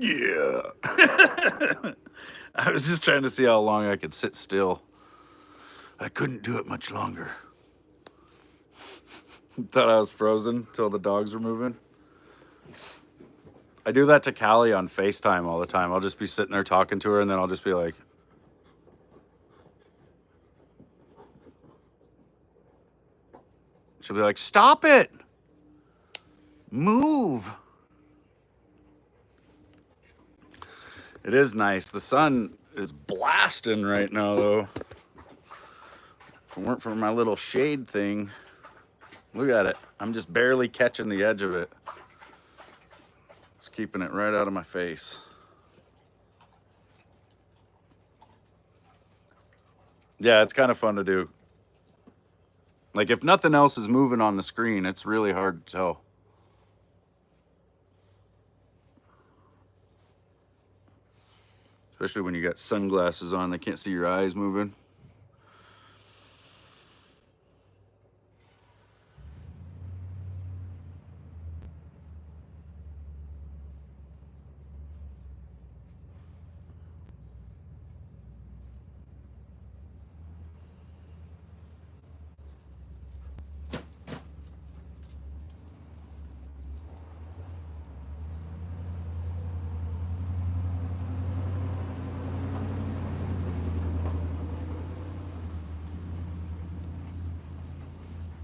Yeah. I was just trying to see how long I could sit still. I couldn't do it much longer. Thought I was frozen till the dogs were moving. I do that to Callie on FaceTime all the time. I'll just be sitting there talking to her, and then I'll just be like, she'll be like, stop it. Move. It is nice. The sun is blasting right now, though. If it weren't for my little shade thing, look at it. I'm just barely catching the edge of it. It's keeping it right out of my face. Yeah, it's kind of fun to do. Like, if nothing else is moving on the screen, it's really hard to tell. Especially when you got sunglasses on, they can't see your eyes moving.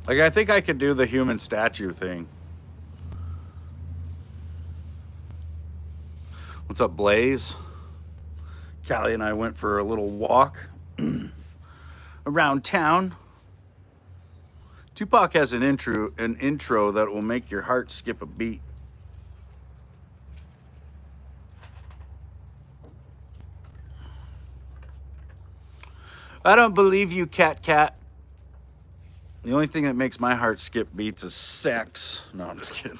Like, I think I could do the human statue thing. What's up, Blaze? Callie and I went for a little walk around town. Tupac has an intro that will make your heart skip a beat. I don't believe you, Cat. The only thing that makes my heart skip beats is sex. No, I'm just kidding.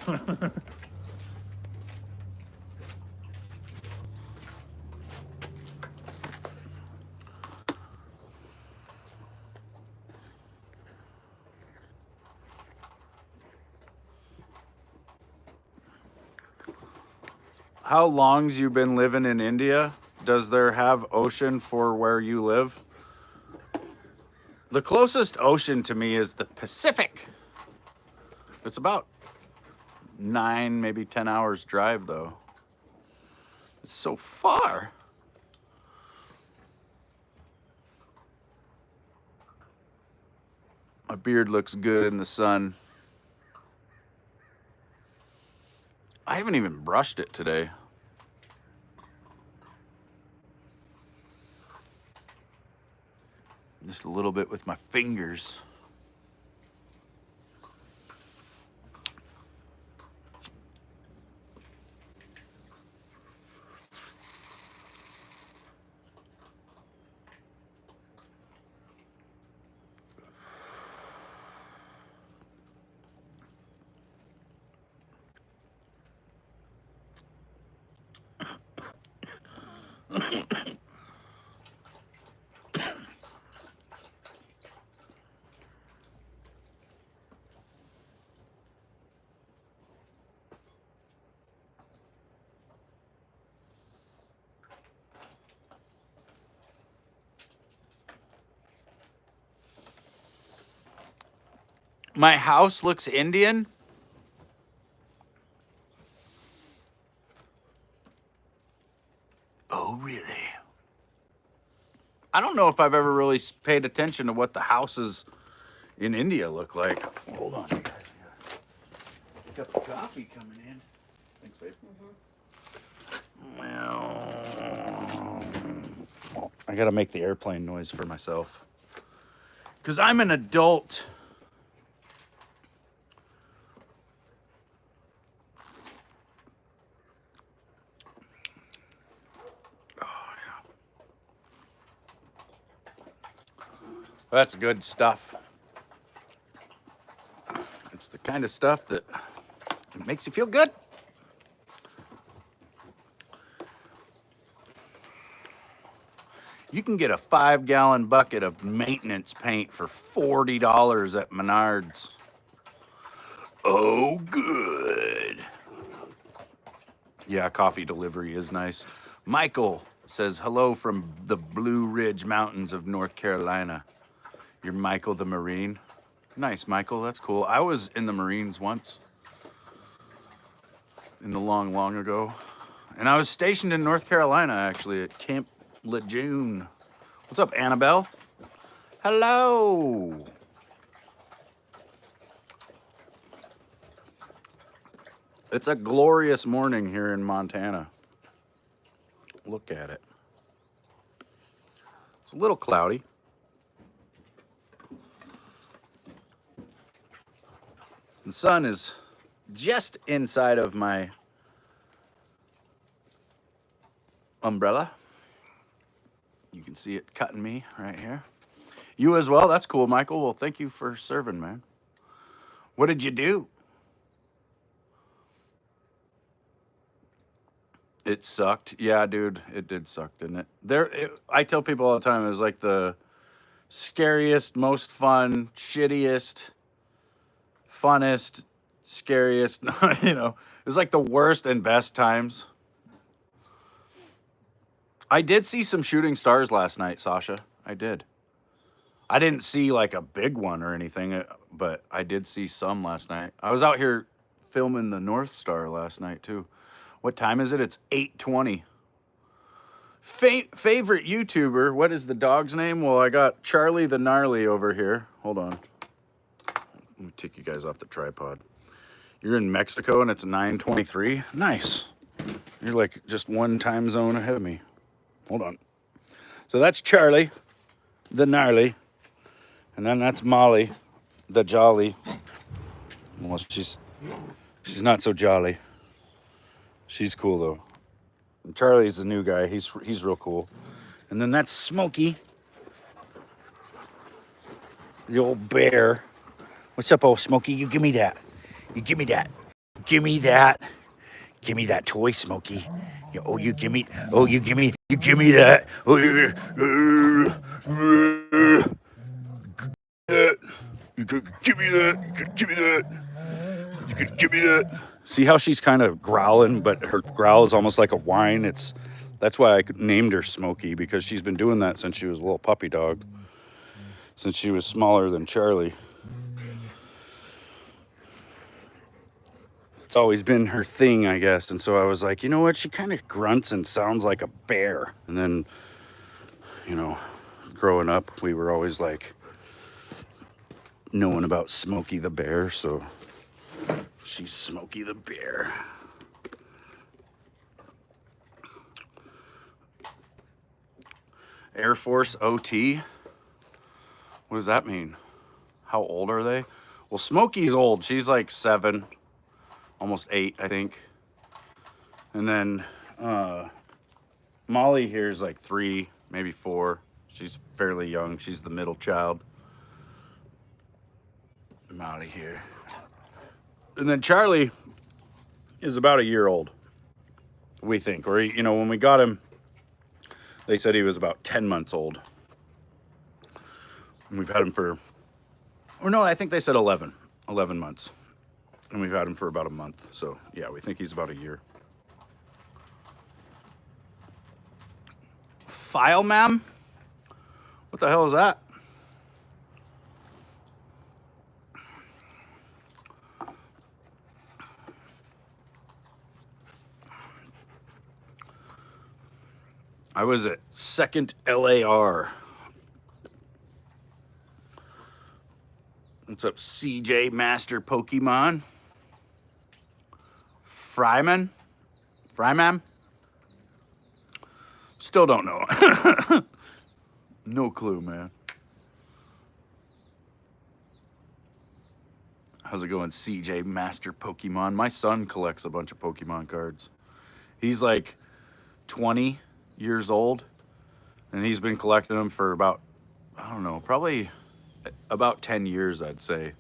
How long's you been living in India? Does there have ocean for where you live? The closest ocean to me is the Pacific. It's about 9, maybe 10 hours drive, though. It's so far. My beard looks good in the sun. I haven't even brushed it today. Just a little bit with my fingers. My house looks Indian. Oh, really? I don't know if I've ever really paid attention to what the houses in India look like. Hold on, you guys. A cup of coffee coming in. Thanks, babe. Well, I gotta make the airplane noise for myself. Because I'm an adult. That's good stuff. It's the kind of stuff that makes you feel good. You can get a 5-gallon bucket of maintenance paint for $40 at Menards. Oh, good. Yeah, coffee delivery is nice. Michael says hello from the Blue Ridge Mountains of North Carolina. You're Michael the Marine. Nice, Michael. That's cool. I was in the Marines once, in the long, long ago. And I was stationed in North Carolina, actually, at Camp Lejeune. What's up, Annabelle? Hello. It's a glorious morning here in Montana. Look at it. It's a little cloudy. The sun is just inside of my umbrella. You can see it cutting me right here. You as well? That's cool, Michael. Well, thank you for serving, man. What did you do? It sucked. Yeah, dude, it did suck, didn't it? I tell people all the time, it was like the scariest, most fun, shittiest, funnest, scariest, you know, it was like the worst and best times. I did see some shooting stars last night, Sasha. I did. I didn't see like a big one or anything, but I did see some last night. I was out here filming the North Star last night too. What time is it? It's 8:20. Favorite YouTuber, what is the dog's name? Well, I got Charlie the Gnarly over here. Hold on. Let me take you guys off the tripod. You're in Mexico and it's 9:23. Nice. You're like just one time zone ahead of me. Hold on. So that's Charlie the Gnarly. And then that's Molly the Jolly. Well, she's not so jolly. She's cool though. And Charlie's the new guy. He's real cool. And then that's Smokey, the old bear. What's up, old Smokey? You give me that. You give me that. Give me that. Give me that toy, Smokey. Oh, you give me. Oh, you give me. You give me that. Oh, you could give me that. You could give me that. You could give me that. See how she's kind of growling, but her growl is almost like a whine. That's why I named her Smokey, because she's been doing that since she was a little puppy dog, since she was smaller than Charlie. It's always been her thing, I guess. And so I was like, you know what? She kind of grunts and sounds like a bear. And then, you know, growing up, we were always like knowing about Smokey the Bear. So she's Smokey the Bear. Air Force OT? What does that mean? How old are they? Well, Smokey's old. She's like 7, almost 8, I think. And then Molly here is like 3, maybe 4. She's fairly young. She's the middle child. Molly here. And then Charlie is about a year old, we think. Or, you know, when we got him, they said he was about 10 months old. And we've had him for, or no, I think they said 11 months. And we've had him for about a month. So, yeah, we think he's about a year. File, ma'am? What the hell is that? I was at 2nd LAR. What's up, CJ Master Pokemon? Fryman? Still don't know. No clue, man. How's it going, CJ Master Pokemon? My son collects a bunch of Pokemon cards. He's like 20 years old, and he's been collecting them for about, I don't know, probably about 10 years, I'd say.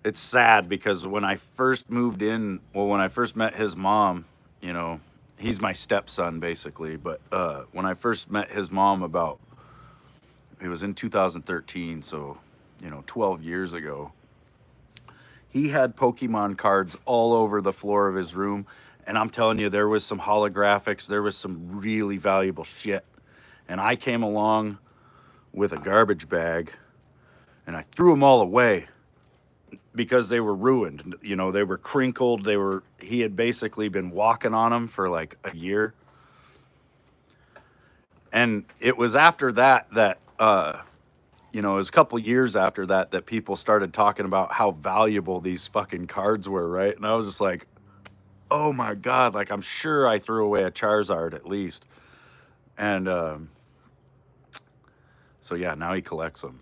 It's sad because when I first moved in, well, when I first met his mom, you know, he's my stepson basically, but when I first met his mom it was in 2013, so, you know, 12 years ago, he had Pokemon cards all over the floor of his room, And I'm telling you, there was some holographics, there was some really valuable shit. And I came along with a garbage bag and I threw them all away because they were ruined. You know, they were crinkled. He had basically been walking on them for like a year. And it was after that, you know, it was a couple years after that people started talking about how valuable these fucking cards were, right? And I was just like, oh my God, like I'm sure I threw away a Charizard at least. And so yeah, now he collects them.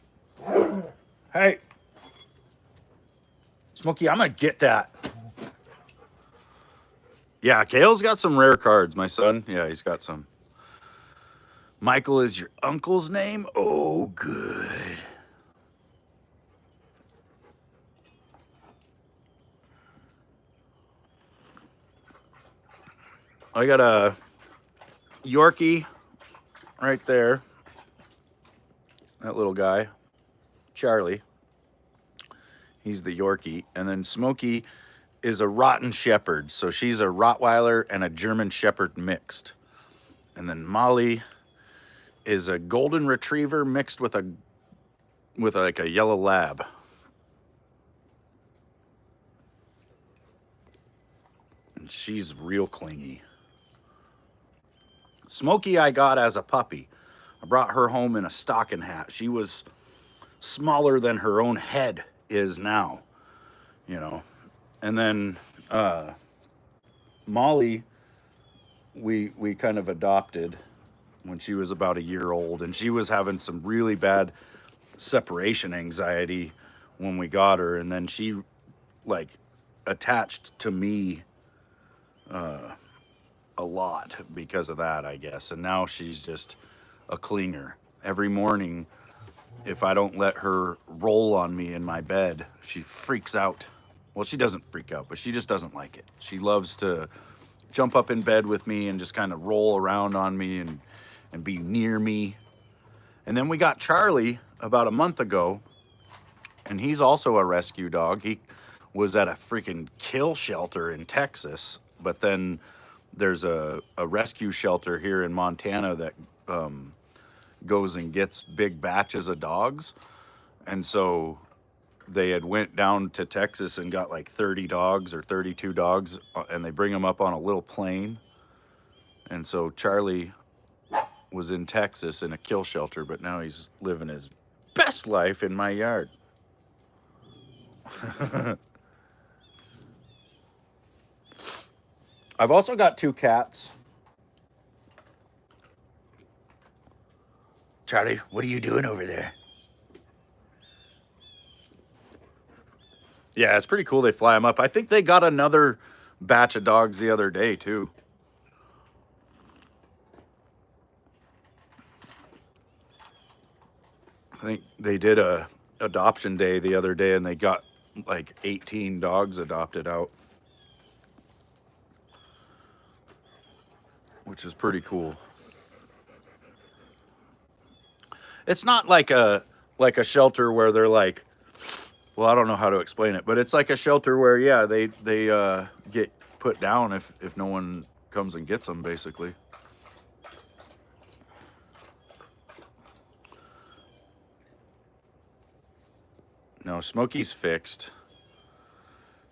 Hey, Smokey, I'm gonna get that. Yeah, Kale's got some rare cards, my son. Yeah, he's got some. Michael is your uncle's name? Oh, good. I got a Yorkie right there. That little guy, Charlie. He's the Yorkie. And then Smokey is a Rotten Shepherd. So she's a Rottweiler and a German Shepherd mixed. And then Molly is a Golden Retriever mixed with like a yellow lab. And she's real clingy. Smokey I got as a puppy. I brought her home in a stocking hat. She was smaller than her own head is now, you know. And then Molly, we kind of adopted when she was about a year old, and she was having some really bad separation anxiety when we got her, and then she like attached to me a lot because of that, I guess. And now she's just a clinger. Every morning, if I don't let her roll on me in my bed, she freaks out. Well, she doesn't freak out, but she just doesn't like it. She loves to jump up in bed with me and just kind of roll around on me and be near me. And then we got Charlie about a month ago, and he's also a rescue dog. He was at a freaking kill shelter in Texas, but then there's a rescue shelter here in Montana that goes and gets big batches of dogs. And so they had went down to Texas and got like 30 dogs or 32 dogs, and they bring them up on a little plane. And so Charlie was in Texas in a kill shelter, but now he's living his best life in my yard. I've also got 2 cats. Charlie, what are you doing over there? Yeah, it's pretty cool they fly them up. I think they got another batch of dogs the other day, too. I think they did a adoption day the other day, and they got like 18 dogs adopted out, which is pretty cool. It's not like a shelter where they're like, well, I don't know how to explain it, but it's like a shelter where yeah, they get put down if no one comes and gets them, basically. No, Smokey's fixed.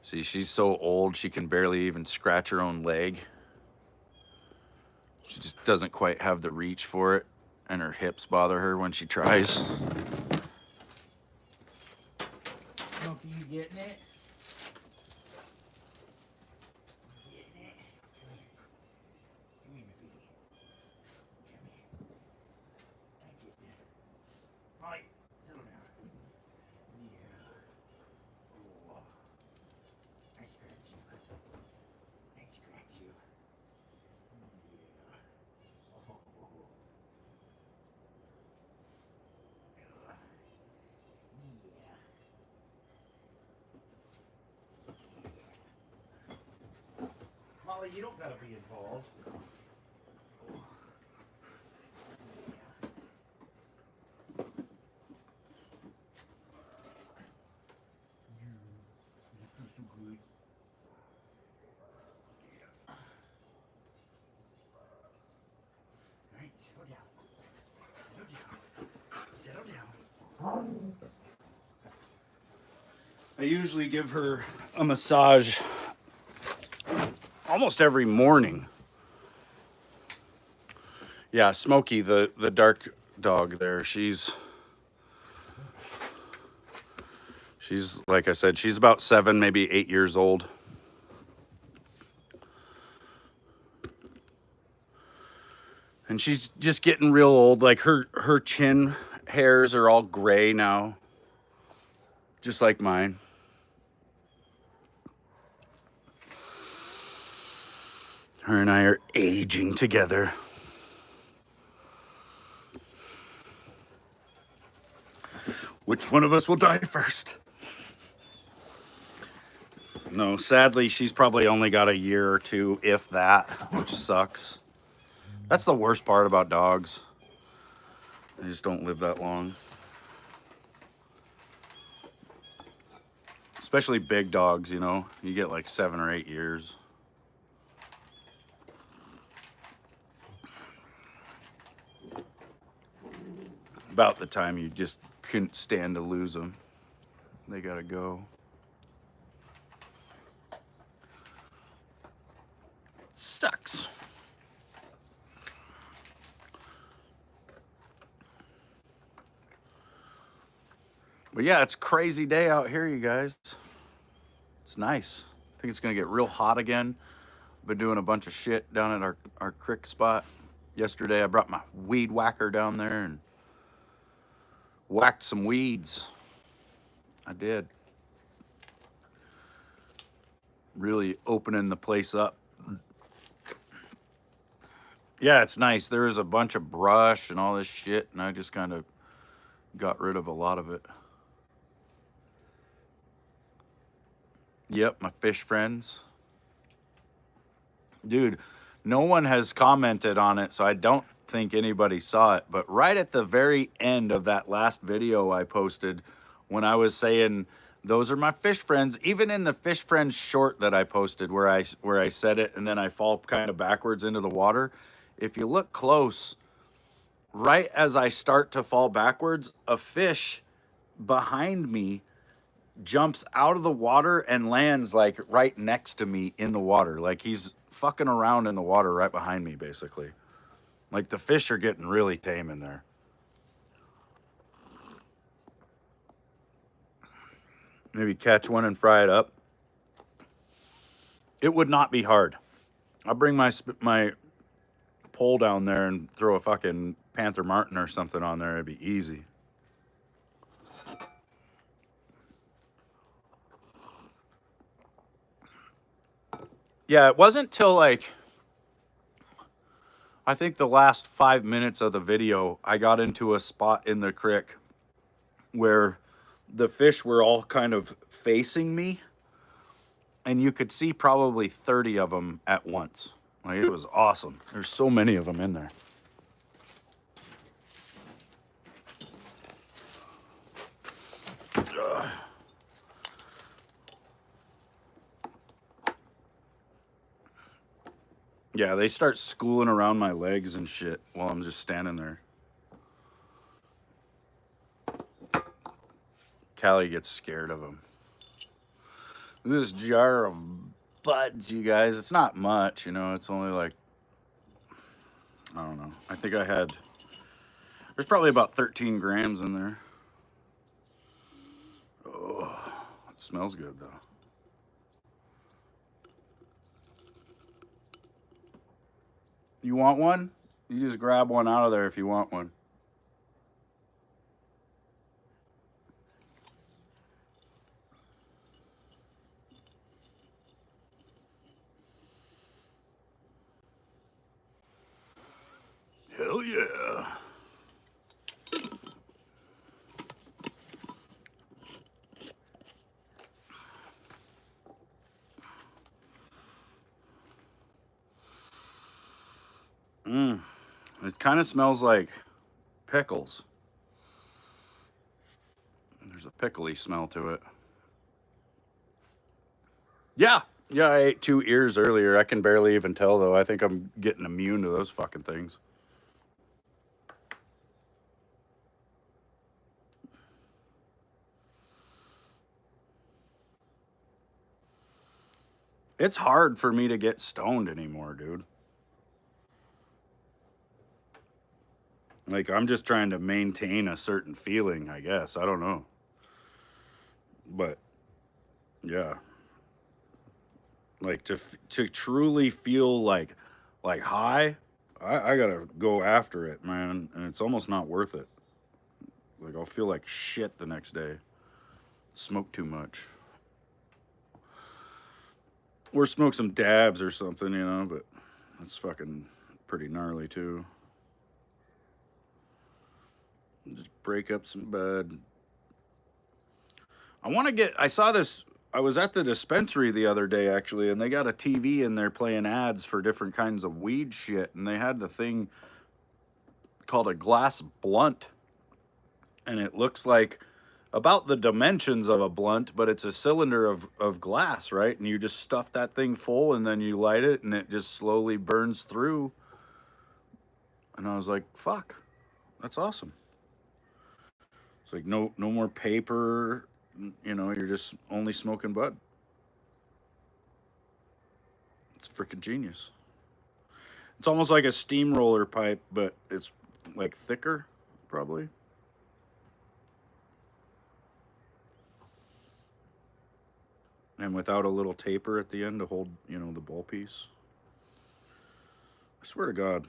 See, she's so old she can barely even scratch her own leg. She just doesn't quite have the reach for it, and her hips bother her when she tries. Smokey, you getting it? Getting it? Come here. Come here, baby. Come here. I get you. Molly, settle down. Yeah. Oh. I scratch you. I scratch you. Yeah. Oh. Yeah. Molly, you don't gotta be involved. You feel so good. I usually give her a massage almost every morning. Yeah, Smokey, the dark dog there, she's like I said, she's about 7, maybe 8 years old. And she's just getting real old. Like her chin hairs are all gray now, just like mine. Her and I are aging together. Which one of us will die first? No, sadly, she's probably only got a year or two, if that, which sucks. That's the worst part about dogs. They just don't live that long. Especially big dogs, you know. You get like 7 or 8 years. About the time you just couldn't stand to lose them. They gotta go. Sucks. But yeah, it's a crazy day out here, you guys. It's nice. I think it's gonna get real hot again. Been doing a bunch of shit down at our creek spot. Yesterday I brought my weed whacker down there and whacked some weeds. I did. Really opening the place up. Yeah, it's nice. There is a bunch of brush and all this shit, and I just kind of got rid of a lot of it. Yep, my fish friends. Dude, no one has commented on it, so I don't think anybody saw it. But right at the very end of that last video I posted, when I was saying those are my fish friends, even in the fish friends short that I posted where I said it and then I fall kind of backwards into the water, if you look close, right as I start to fall backwards, a fish behind me jumps out of the water and lands like right next to me in the water. Like he's fucking around in the water right behind me, basically. Like the fish are getting really tame in there. Maybe catch one and fry it up. It would not be hard. I'll bring my pole down there and throw a fucking Panther Martin or something on there. It'd be easy. Yeah, it wasn't till like, I think the last 5 minutes of the video, I got into a spot in the creek where the fish were all kind of facing me, and you could see probably 30 of them at once. Like, it was awesome. There's so many of them in there. Ugh. Yeah, they start schooling around my legs and shit while I'm just standing there. Callie gets scared of them. This jar of buds, you guys, it's not much, you know, it's only like, I don't know. I think there's probably about 13 grams in there. Oh, it smells good though. You want one? You just grab one out of there if you want one. Hell yeah. It kind of smells like pickles. There's a pickly smell to it. Yeah, I ate 2 ears earlier. I can barely even tell though. I think I'm getting immune to those fucking things. It's hard for me to get stoned anymore, dude. Like, I'm just trying to maintain a certain feeling, I guess. I don't know. But yeah, like to truly feel like high, I gotta go after it, man, and it's almost not worth it. Like, I'll feel like shit the next day. Smoke too much, or smoke some dabs or something, you know. But that's fucking pretty gnarly too. Just break up some bud. I want to get. I saw this. I was at the dispensary the other day actually, and they got a TV in there playing ads for different kinds of weed shit, and they had the thing called a glass blunt, and it looks like about the dimensions of a blunt, but it's a cylinder of glass, right? And you just stuff that thing full, and then you light it, and it just slowly burns through. And I was like, "Fuck, that's awesome." It's like no more paper. You know, you're just only smoking bud. It's freaking genius. It's almost like a steamroller pipe, but it's like thicker, probably. And without a little taper at the end to hold, you know, the bowl piece. I swear to God,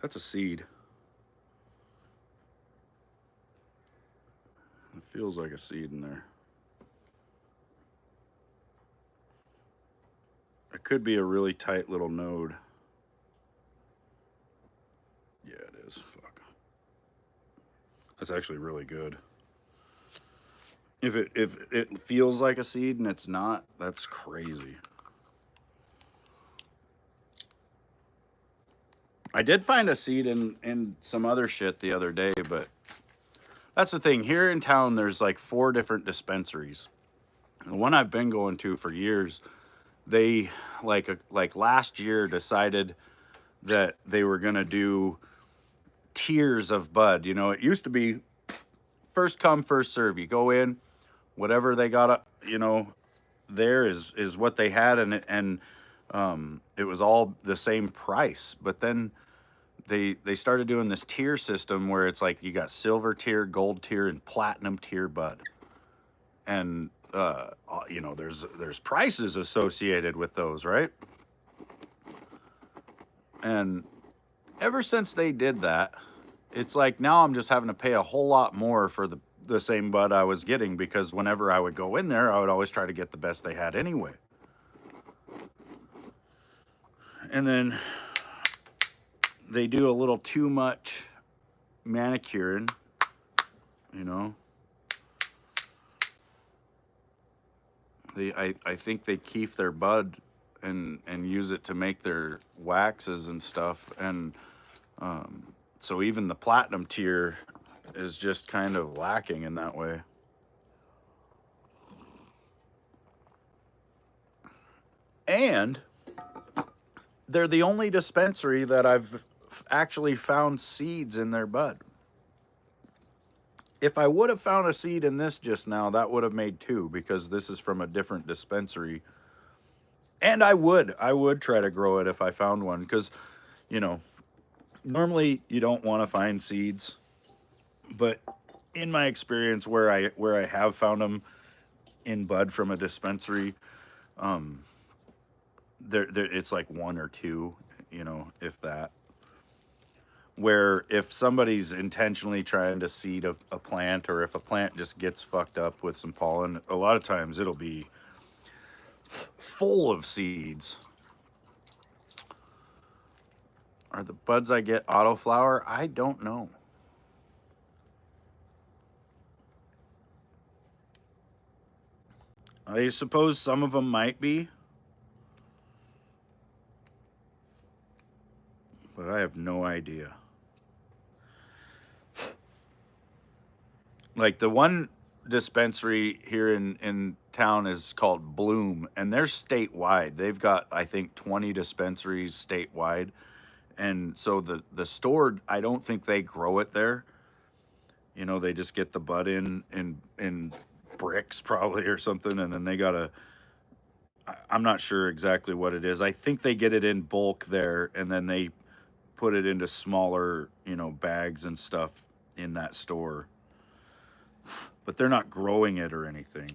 that's a seed. It feels like a seed in there. It could be a really tight little node. Yeah, it is. Fuck. That's actually really good. If it feels like a seed and it's not, that's crazy. I did find a seed in some other shit the other day, but that's the thing. Here in town, there's like 4 different dispensaries. The one I've been going to for years, they like last year decided that they were gonna do tiers of bud. You know, it used to be first come first serve. You go in, whatever they got, you know, there is what they had, and it was all the same price. But then they started doing this tier system where it's like you got silver tier, gold tier, and platinum tier bud, and you know, there's prices associated with those, right? And ever since they did that, it's like now I'm just having to pay a whole lot more for the same bud I was getting, because whenever I would go in there, I would always try to get the best they had anyway. And then they do a little too much manicuring, you know. I think they keep their bud and use it to make their waxes and stuff, and so even the platinum tier is just kind of lacking in that way. And they're the only dispensary that I've actually found seeds in their bud. If I would have found a seed in this just now, that would have made 2, because this is from a different dispensary. And I would try to grow it if I found one, because, you know, normally you don't want to find seeds, but in my experience where I have found them in bud from a dispensary, there it's like 1 or 2, you know, if that. Where if somebody's intentionally trying to seed a plant, or if a plant just gets fucked up with some pollen, a lot of times it'll be full of seeds. Are the buds I get autoflower? I don't know. I suppose some of them might be, but I have no idea. Like the one dispensary here in town is called Bloom, and they're statewide. They've got, I think, 20 dispensaries statewide. And so the store, I don't think they grow it there. You know, they just get the bud in bricks probably or something, and then they gotta I'm not sure exactly what it is. I think they get it in bulk there, and then they put it into smaller, bags and stuff in that store. But they're not growing it or anything.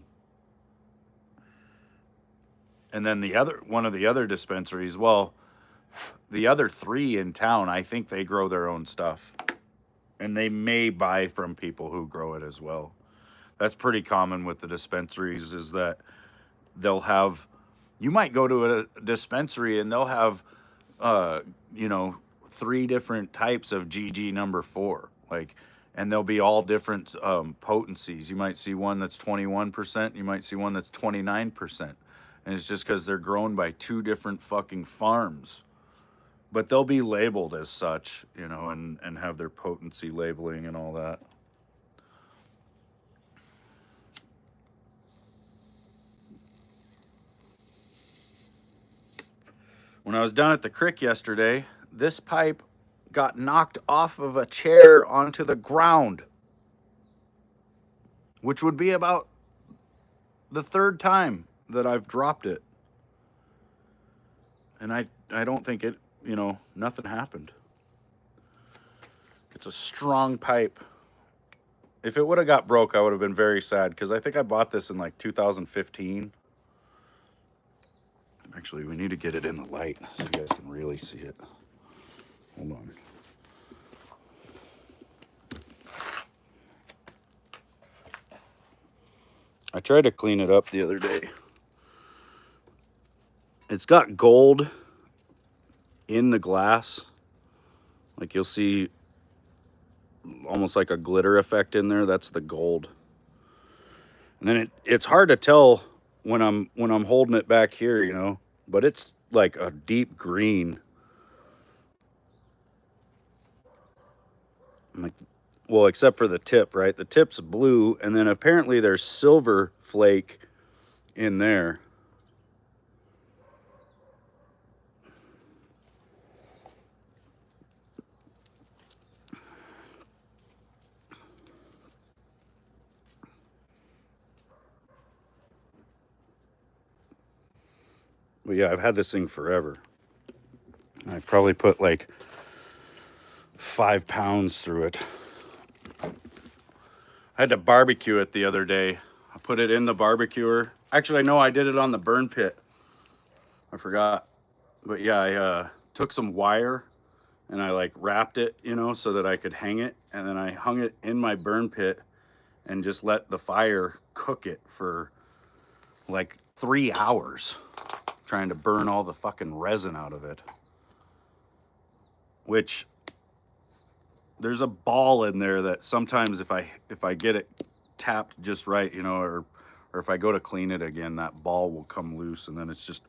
And then one of the other dispensaries, well, the other three in town, I think they grow their own stuff. And they may buy from people who grow it as well. That's pretty common with the dispensaries, is that they'll have, you might go to a dispensary and they'll have, uh, you know, three different types of GG number four. Like, and they'll be all different potencies. You might see one that's 21%, you might see one that's 29%. And it's just because they're grown by two different fucking farms. But they'll be labeled as such, and have their potency labeling and all that. When I was down at the creek yesterday, this pipe got knocked off of a chair onto the ground, which would be about the third time that I've dropped it. And I don't think it, nothing happened. It's a strong pipe. If it would have got broke, I would have been very sad, because I think I bought this in like 2015. Actually, we need to get it in the light so you guys can really see it. Hold on. I tried to clean it up the other day. It's got gold in the glass. Like, you'll see almost like a glitter effect in there. That's the gold. And then it's hard to tell when I'm holding it back here, but it's like a deep green. Like, well, except for the tip, right? The tip's blue, and then apparently there's silver flake in there. But yeah, I've had this thing forever. I've probably put like 5 pounds through it. I had to barbecue it the other day. I put it in the barbecuer. Actually, no, I did it on the burn pit. I forgot. But yeah, I took some wire and I like wrapped it, so that I could hang it. And then I hung it in my burn pit and just let the fire cook it for like 3 hours, trying to burn all the fucking resin out of it. Which, there's a ball in there that sometimes if I get it tapped just right, or if I go to clean it again, that ball will come loose and then it's just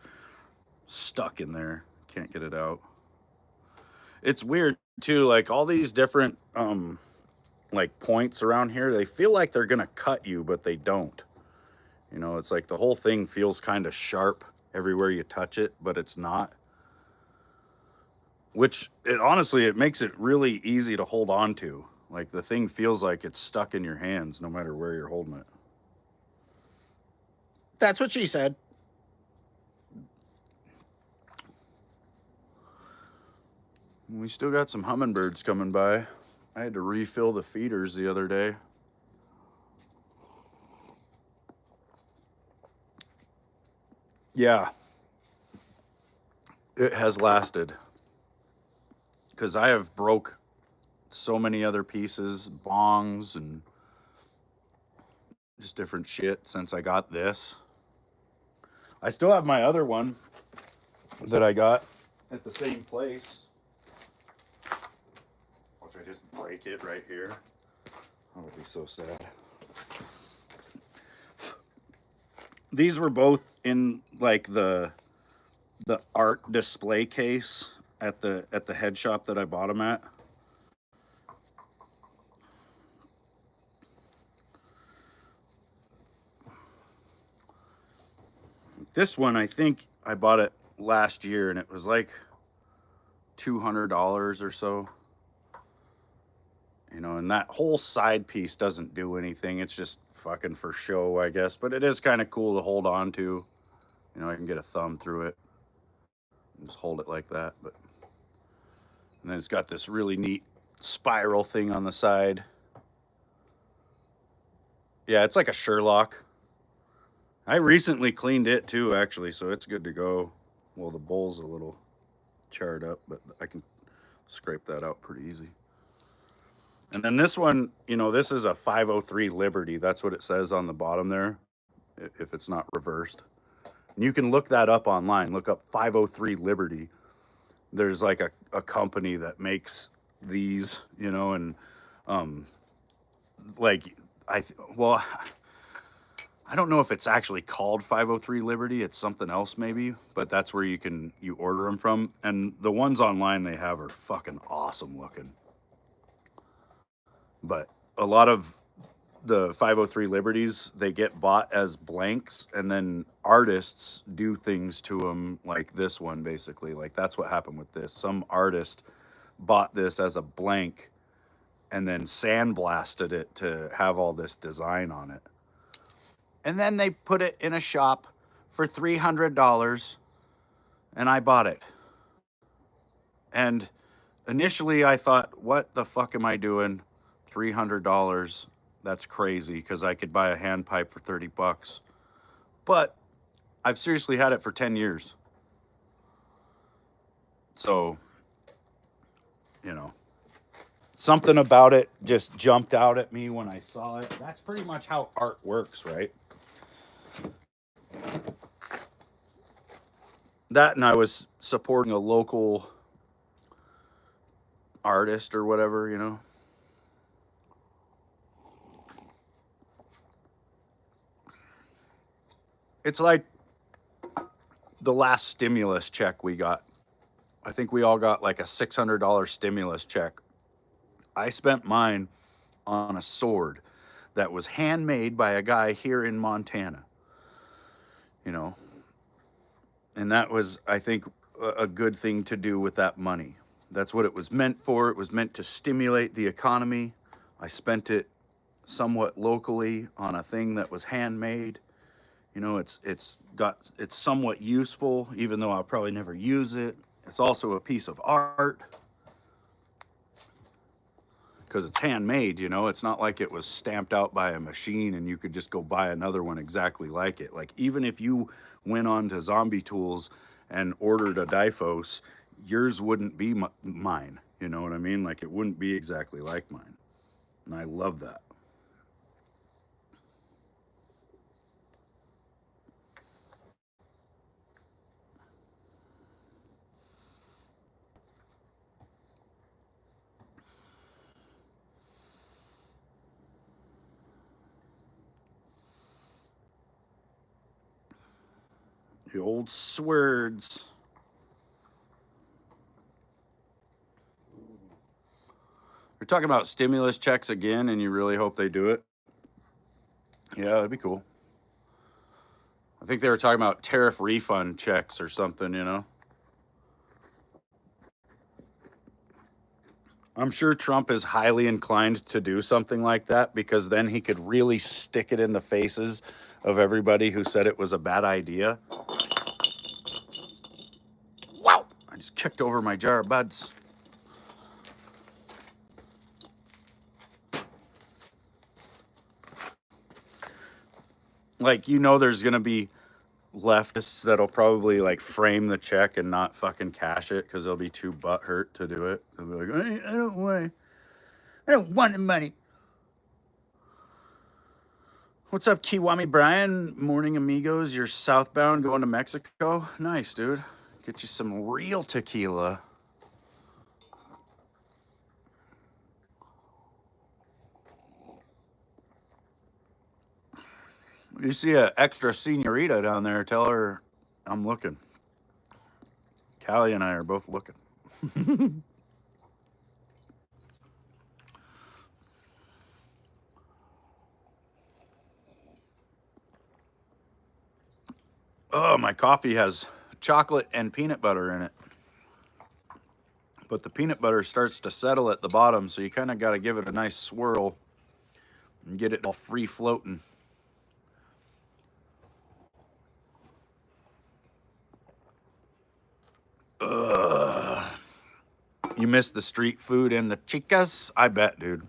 stuck in there. Can't get it out. It's weird too, like all these different like points around here, they feel like they're gonna cut you, but they don't. It's like the whole thing feels kind of sharp everywhere you touch it, but it's not. Which, it makes it really easy to hold on to. Like, the thing feels like it's stuck in your hands no matter where you're holding it. That's what she said. We still got some hummingbirds coming by. I had to refill the feeders the other day. Yeah. It has lasted. Because I have broke so many other pieces, bongs, and just different shit since I got this. I still have my other one that I got at the same place. Watch, I just break it right here. That would be so sad. These were both in like the art display case at the head shop that I bought them at. This one, I think I bought it last year and it was like $200 or so. And that whole side piece doesn't do anything. It's just fucking for show, I guess. But it is kind of cool to hold on to. You know, I can get a thumb through it and just hold it like that. But and then it's got this really neat spiral thing on the side. Yeah, it's like a Sherlock. I recently cleaned it too, actually, so it's good to go. Well, the bowl's a little charred up, but I can scrape that out pretty easy. And then this one, you know, this is a 503 Liberty. That's what it says on the bottom there, if it's not reversed. And you can look that up online. Look up 503 Liberty. There's like a company that makes these, you know, and like well, I don't know if it's actually called 503 Liberty. It's something else maybe, but that's where you order them from. And the ones online they have are fucking awesome looking. But a lot of the 503 Liberties, they get bought as blanks, and then artists do things to them like this one basically. Like that's what happened with this. Some artist bought this as a blank and then sandblasted it to have all this design on it. And then they put it in a shop for $300 and I bought it. And initially I thought, what the fuck am I doing? $300. That's crazy because I could buy a hand pipe for 30 bucks. But I've seriously had it for 10 years. So, you know, something about it just jumped out at me when I saw it. That's pretty much how art works, right? That, and I was supporting a local artist or whatever, you know. It's like the last stimulus check we got. I think we all got like a $600 stimulus check. I spent mine on a sword that was handmade by a guy here in Montana, you know. And that was, I think, a good thing to do with that money. That's what it was meant for. It was meant to stimulate the economy. I spent it somewhat locally on a thing that was handmade. You know, it's somewhat useful, even though I'll probably never use it. It's also a piece of art because it's handmade, you know. It's not like it was stamped out by a machine and you could just go buy another one exactly like it. Like, even if you went on to Zombie Tools and ordered a Difos, yours wouldn't be mine. You know what I mean? Like, it wouldn't be exactly like mine. And I love that. The old swords. You're talking about stimulus checks again, and you really hope they do it? Yeah, that'd be cool. I think they were talking about tariff refund checks or something, you know? I'm sure Trump is highly inclined to do something like that because then he could really stick it in the faces of everybody who said it was a bad idea. Wow! I just kicked over my jar of buds. Like, you know, there's going to be leftists that'll probably like frame the check and not fucking cash it because they'll be too butthurt to do it. They'll be like, I don't want the money. What's up, Kiwami Brian? Morning, amigos. You're southbound going to Mexico? Nice, dude. Get you some real tequila. You see an extra senorita down there, tell her I'm looking. Callie and I are both looking. Oh, my coffee has chocolate and peanut butter in it. But the peanut butter starts to settle at the bottom, so you kind of got to give it a nice swirl and get it all free floating. You miss the street food and the chicas? I bet, dude.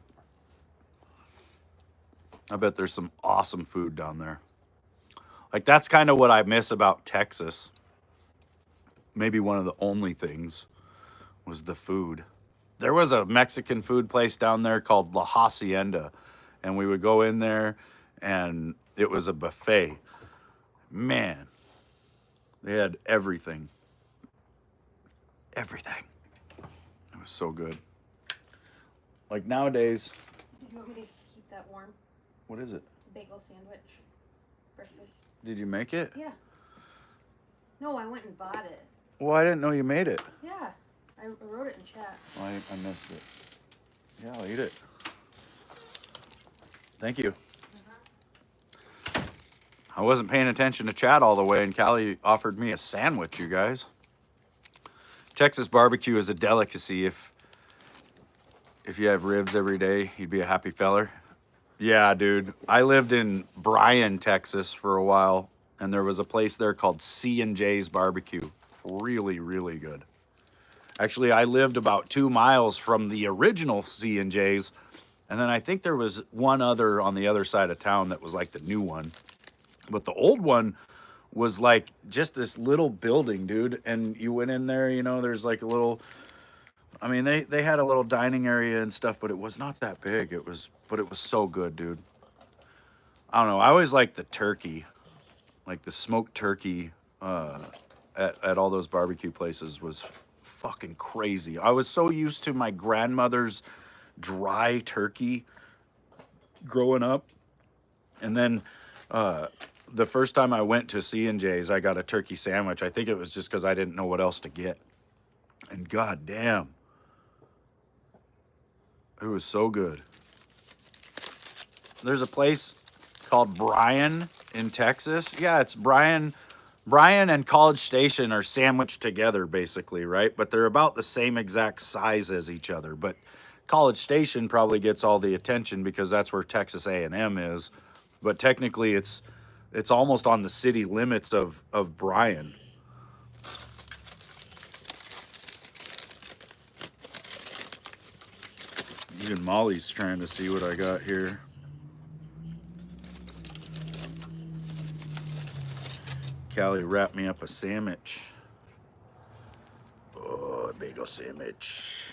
I bet there's some awesome food down there. Like, that's kind of what I miss about Texas. Maybe one of the only things was the food. There was a Mexican food place down there called La Hacienda, and we would go in there, and it was a buffet. Man, they had everything. Everything. It was so good. Like nowadays. You want me to keep that warm? What is it? Bagel sandwich. Breakfast. Did you make it? Yeah. No, I went and bought it. Well, I didn't know you made it. Yeah. I wrote it in chat. I missed it. Yeah, I'll eat it. Thank you. I wasn't paying attention to chat all the way, and Callie offered me a sandwich, you guys. Texas barbecue is a delicacy. If you have ribs every day, you'd be a happy feller. Yeah, dude. I lived in Bryan, Texas for a while, and there was a place there called C&J's Barbecue. Really, really good. Actually, I lived about 2 miles from the original C&J's, and then I think there was one other on the other side of town that was like the new one. But the old one was like just this little building, dude. And you went in there, you know, there's like a little, I mean, they had a little dining area and stuff, but it was not that big. It was so good, dude. I don't know. I always liked the turkey, like the smoked turkey at all those barbecue places was fucking crazy. I was so used to my grandmother's dry turkey growing up. And then the first time I went to C&J's, I got a turkey sandwich. I think it was just because I didn't know what else to get. And goddamn, it was so good. There's a place called Bryan in Texas. Yeah, it's Bryan and College Station are sandwiched together, basically, right? But they're about the same exact size as each other. But College Station probably gets all the attention because that's where Texas A&M is. But technically, it's almost on the city limits of Bryan. Even Molly's trying to see what I got here. Callie wrapped me up a sandwich. Oh, a bagel sandwich.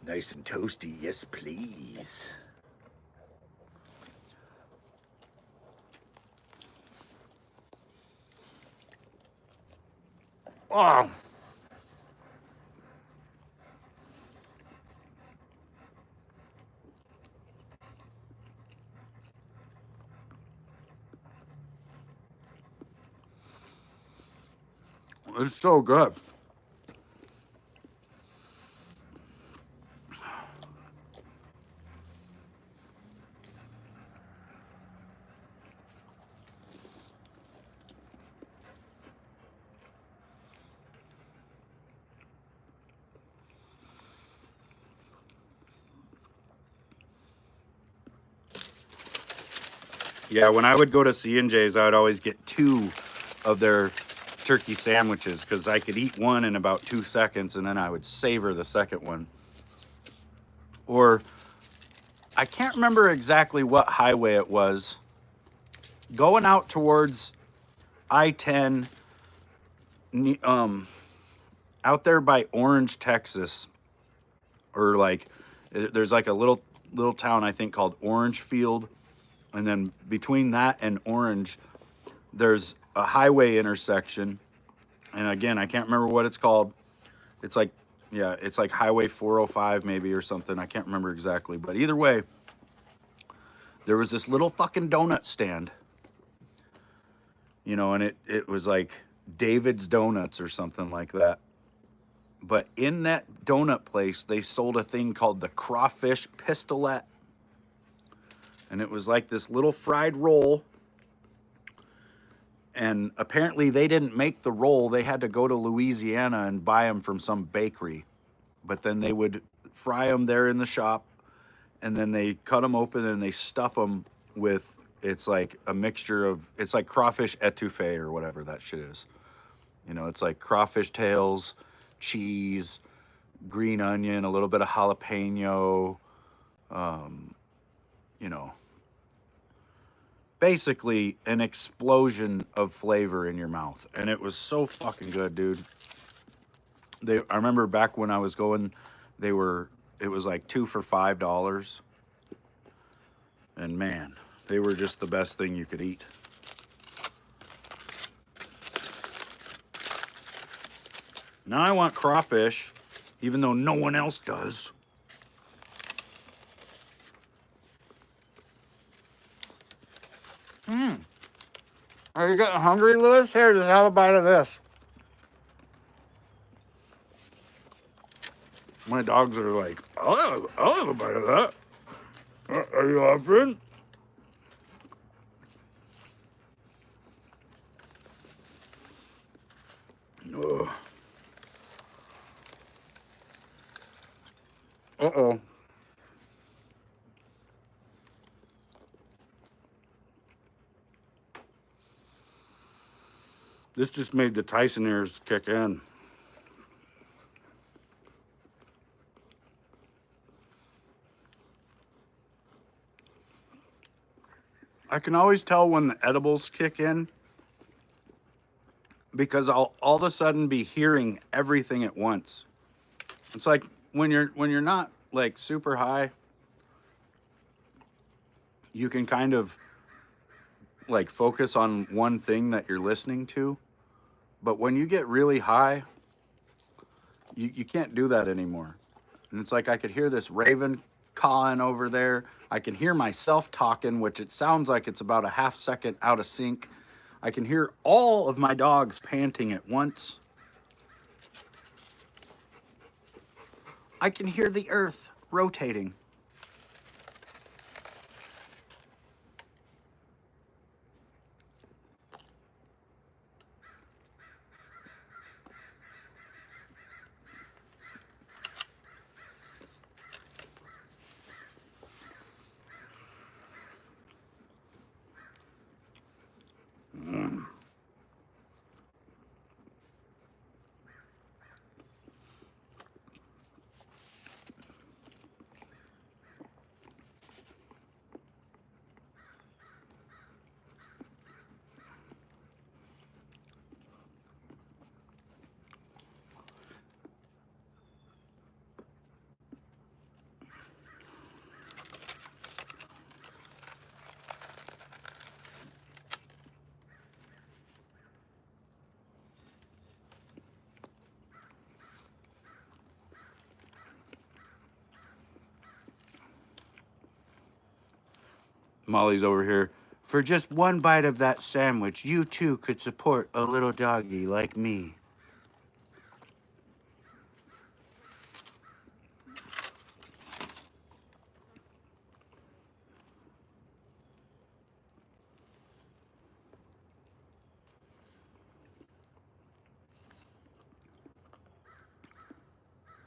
Nice and toasty, yes please. Oh. It's so good. Yeah, when I would go to C&J's, I would always get 2 of their turkey sandwiches because I could eat one in about 2 seconds and then I would savor the second one. Or I can't remember exactly what highway it was. Going out towards I-10, out there by Orange, Texas, or like there's like a little town I think called Orangefield. And then between that and Orange, there's a highway intersection. And again, I can't remember what it's called. It's like, yeah, it's like Highway 405 maybe or something. I can't remember exactly. But either way, there was this little fucking donut stand. You know, and it was like David's Donuts or something like that. But in that donut place, they sold a thing called the crawfish pistolette. And it was like this little fried roll. And apparently they didn't make the roll. They had to go to Louisiana and buy them from some bakery. But then they would fry them there in the shop. And then they cut them open and they stuff them with, it's like a mixture of, it's like crawfish etouffee or whatever that shit is. You know, it's like crawfish tails, cheese, green onion, a little bit of jalapeno, you know, basically an explosion of flavor in your mouth. And it was so fucking good, dude. I remember back when I was going, it was like 2 for $5. And man, they were just the best thing you could eat. Now I want crawfish, even though no one else does. Are you getting hungry, Lewis? Here, just have a bite of this. My dogs are like, I'll have a bite of that. Are you offering? Ugh. Uh-oh. This just made the Tyson ears kick in. I can always tell when the edibles kick in because I'll all of a sudden be hearing everything at once. It's like when you're not like super high, you can kind of like focus on one thing that you're listening to. But when you get really high, you can't do that anymore. And it's like I could hear this raven cawing over there. I can hear myself talking, which it sounds like it's about a half second out of sync. I can hear all of my dogs panting at once. I can hear the earth rotating. Molly's over here. For just one bite of that sandwich, you too could support a little doggy like me.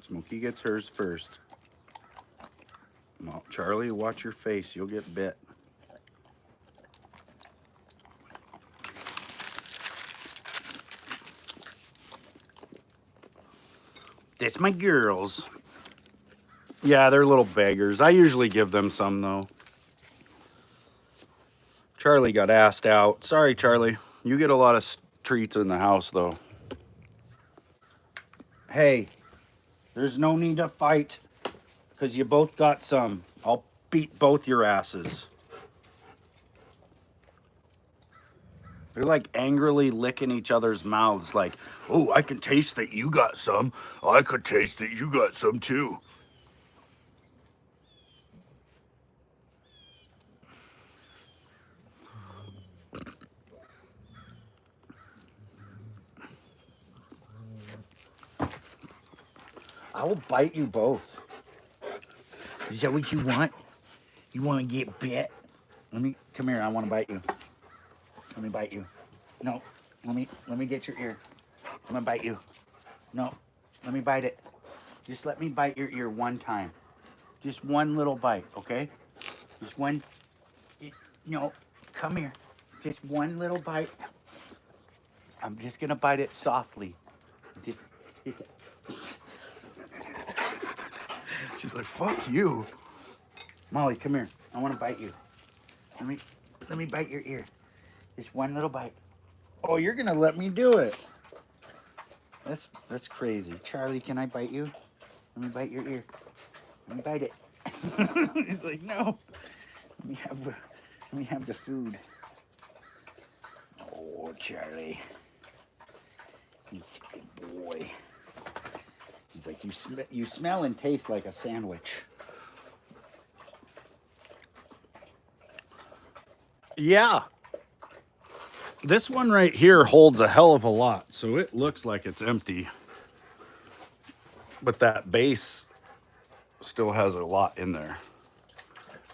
Smokey gets hers first. Well, Charlie, watch your face. You'll get bit. That's my girls. Yeah, they're little beggars. I usually give them some, though. Charlie got asked out. Sorry, Charlie. You get a lot of treats in the house, though. Hey, there's no need to fight, because you both got some. I'll beat both your asses. They're like angrily licking each other's mouths like, oh, I can taste that you got some. I could taste that you got some too. I will bite you both. Is that what you want? You want to get bit? Come here, I want to bite you. Let me bite you. No, let me get your ear. I'm gonna bite you. No, let me bite it. Just let me bite your ear one time. Just one little bite, okay? Just one. No, come here. Just one little bite. I'm just gonna bite it softly. She's like, fuck you. Molly, come here. I want to bite you. Let me bite your ear. Just one little bite. Oh, you're gonna let me do it. That's crazy. Charlie, can I bite you? Let me bite your ear. Let me bite it. He's like, no. Let me have the food. Oh, Charlie. He's a good boy. He's like, you smell and taste like a sandwich. Yeah. This one right here holds a hell of a lot, so it looks like it's empty. But that base still has a lot in there.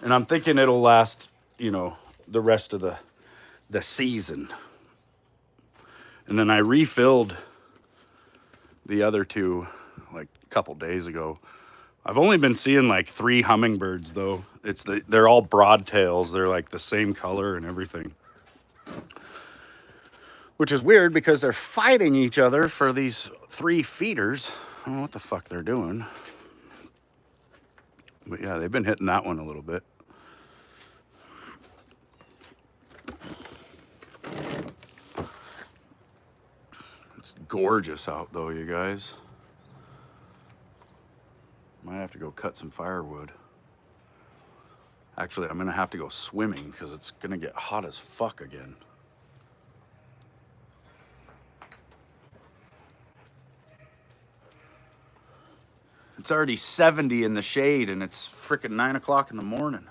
And I'm thinking it'll last, the rest of the season. And then I refilled the other two like a couple days ago. I've only been seeing like 3 hummingbirds though. They're all broadtails. They're like the same color and everything. Which is weird because they're fighting each other for these 3 feeders. I don't know what the fuck they're doing. But yeah, they've been hitting that one a little bit. It's gorgeous out though, you guys. Might have to go cut some firewood. Actually, I'm gonna have to go swimming because it's gonna get hot as fuck again. It's already 70 in the shade and it's frickin' 9 o'clock in the morning.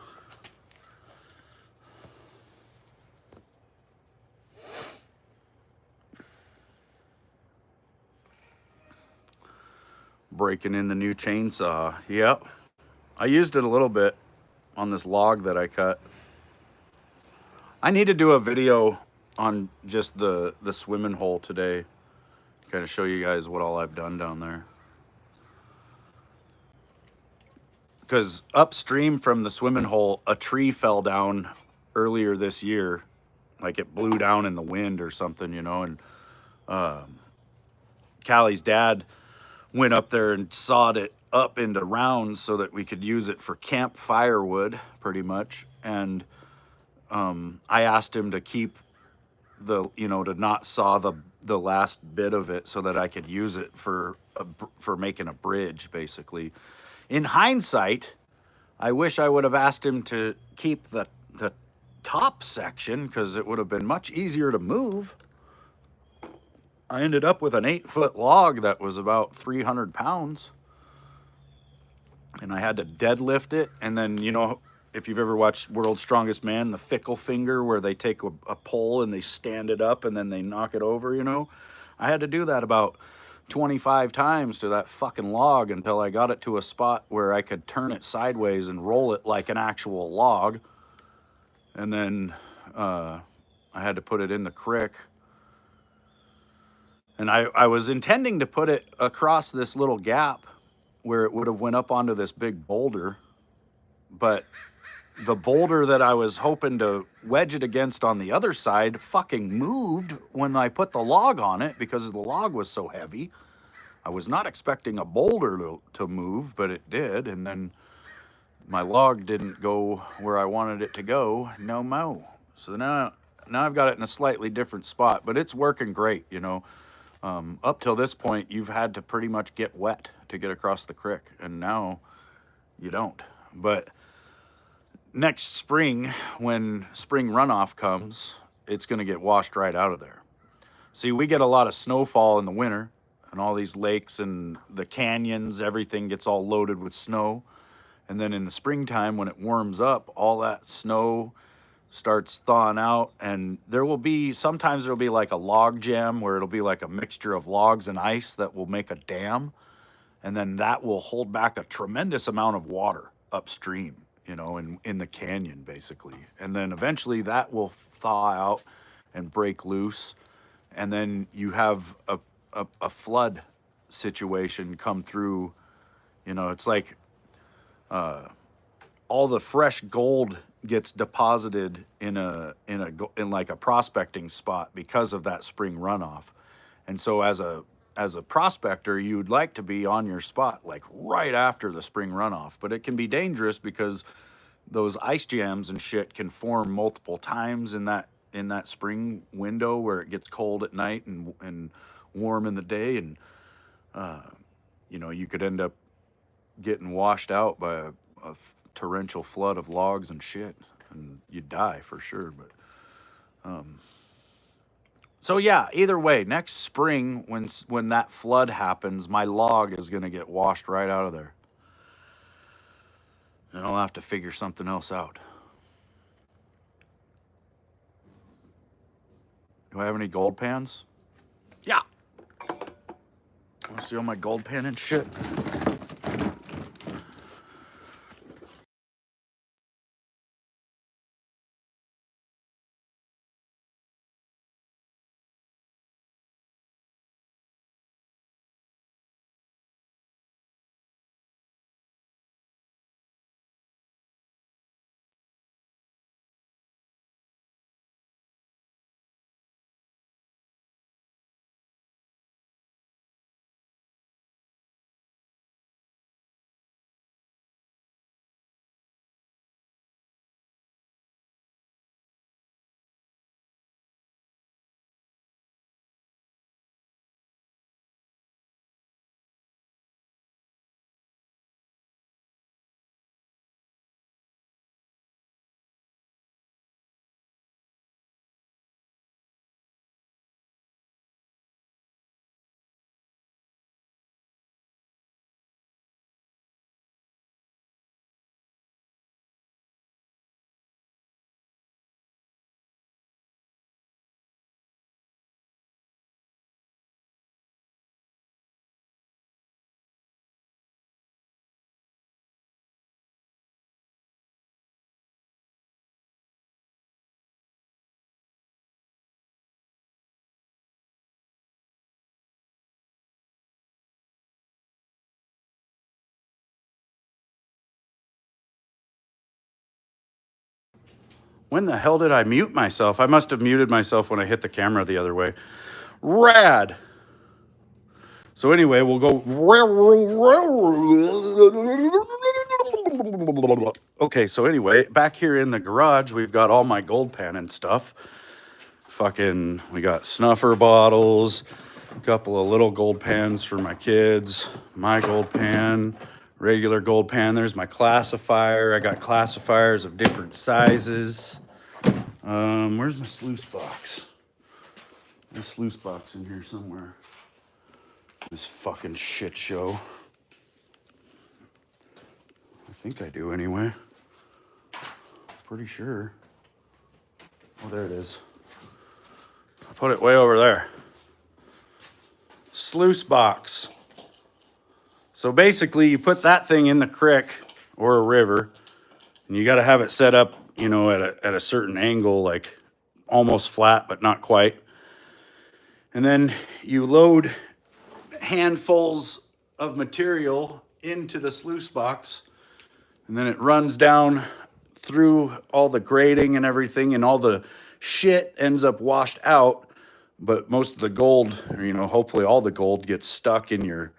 Breaking in the new chainsaw. Yep. I used it a little bit on this log that I cut. I need to do a video on just the swimming hole today. Kind of show you guys what all I've done down there. Because upstream from the swimming hole, a tree fell down earlier this year. Like it blew down in the wind or something, and Callie's dad went up there and sawed it up into rounds so that we could use it for camp firewood, pretty much. And I asked him to keep to not saw the last bit of it so that I could use it for making a bridge, basically. In hindsight, I wish I would have asked him to keep the top section because it would have been much easier to move. I ended up with an 8-foot log that was about 300 pounds. And I had to deadlift it. And then, if you've ever watched World's Strongest Man, the fickle finger where they take a pole and they stand it up and then they knock it over, I had to do that about 25 times to that fucking log until I got it to a spot where I could turn it sideways and roll it like an actual log. And then I had to put it in the creek. And I was intending to put it across this little gap where it would have went up onto this big boulder. But the boulder that I was hoping to wedge it against on the other side fucking moved when I put the log on it because the log was so heavy. I was not expecting a boulder to move, but it did. And then my log didn't go where I wanted it to go. No mo. So now I've got it in a slightly different spot, but it's working great, Up till this point, you've had to pretty much get wet to get across the creek, and now you don't. But next spring, when spring runoff comes, it's going to get washed right out of there. See, we get a lot of snowfall in the winter, and all these lakes and the canyons, everything gets all loaded with snow. And then in the springtime, when it warms up, all that snow starts thawing out, and sometimes there'll be like a log jam where it'll be like a mixture of logs and ice that will make a dam, and then that will hold back a tremendous amount of water upstream, in the canyon, basically. And then eventually that will thaw out and break loose, and then you have a flood situation come through. It's like all the fresh gold gets deposited in like a prospecting spot because of that spring runoff. And so as a as a prospector, you'd like to be on your spot like right after the spring runoff, but it can be dangerous because those ice jams and shit can form multiple times in that spring window where it gets cold at night and warm in the day, and you know, you could end up getting washed out by a torrential flood of logs and shit, and you'd die for sure. But so yeah, either way, next spring when that flood happens, my log is gonna get washed right out of there, and I'll have to figure something else out. Do I have any gold pans? Yeah. Want to see all my gold pan and shit? When the hell did I mute myself? I must have muted myself when I hit the camera the other way. Rad. So anyway, we'll go. Okay, so anyway, back here in the garage, we've got all my gold pan and stuff. Fucking, we got snuffer bottles, a couple of little gold pans for my kids, my gold pan, regular gold pan. There's my classifier. I got classifiers of different sizes. Where's my sluice box? There's a sluice box in here somewhere. This fucking shit show. I think I do anyway. Pretty sure. Oh, there it is. I put it way over there. Sluice box. So basically, you put that thing in the creek or a river, and you got to have it set up, you know, at a certain angle, like almost flat, but not quite. And then you load handfuls of material into the sluice box, and then it runs down through all the grading and everything, and all the shit ends up washed out, but most of the gold, or, you know, hopefully all the gold gets stuck in your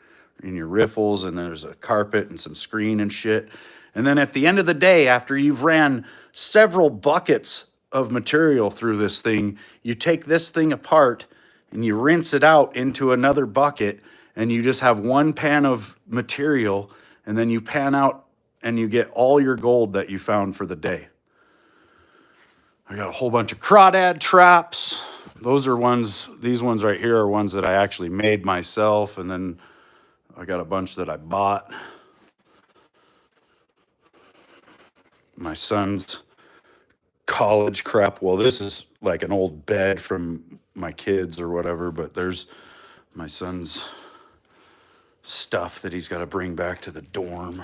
riffles, and there's a carpet and some screen and shit. And then at the end of the day, after you've ran several buckets of material through this thing, you take this thing apart and you rinse it out into another bucket, and you just have one pan of material, and then you pan out and you get all your gold that you found for the day. I got a whole bunch of crawdad traps. Those are ones, these ones right here are ones that I actually made myself, and then I got a bunch that I bought. My son's college crap. Well, this is like an old bed from my kids or whatever, but there's my son's stuff that he's got to bring back to the dorm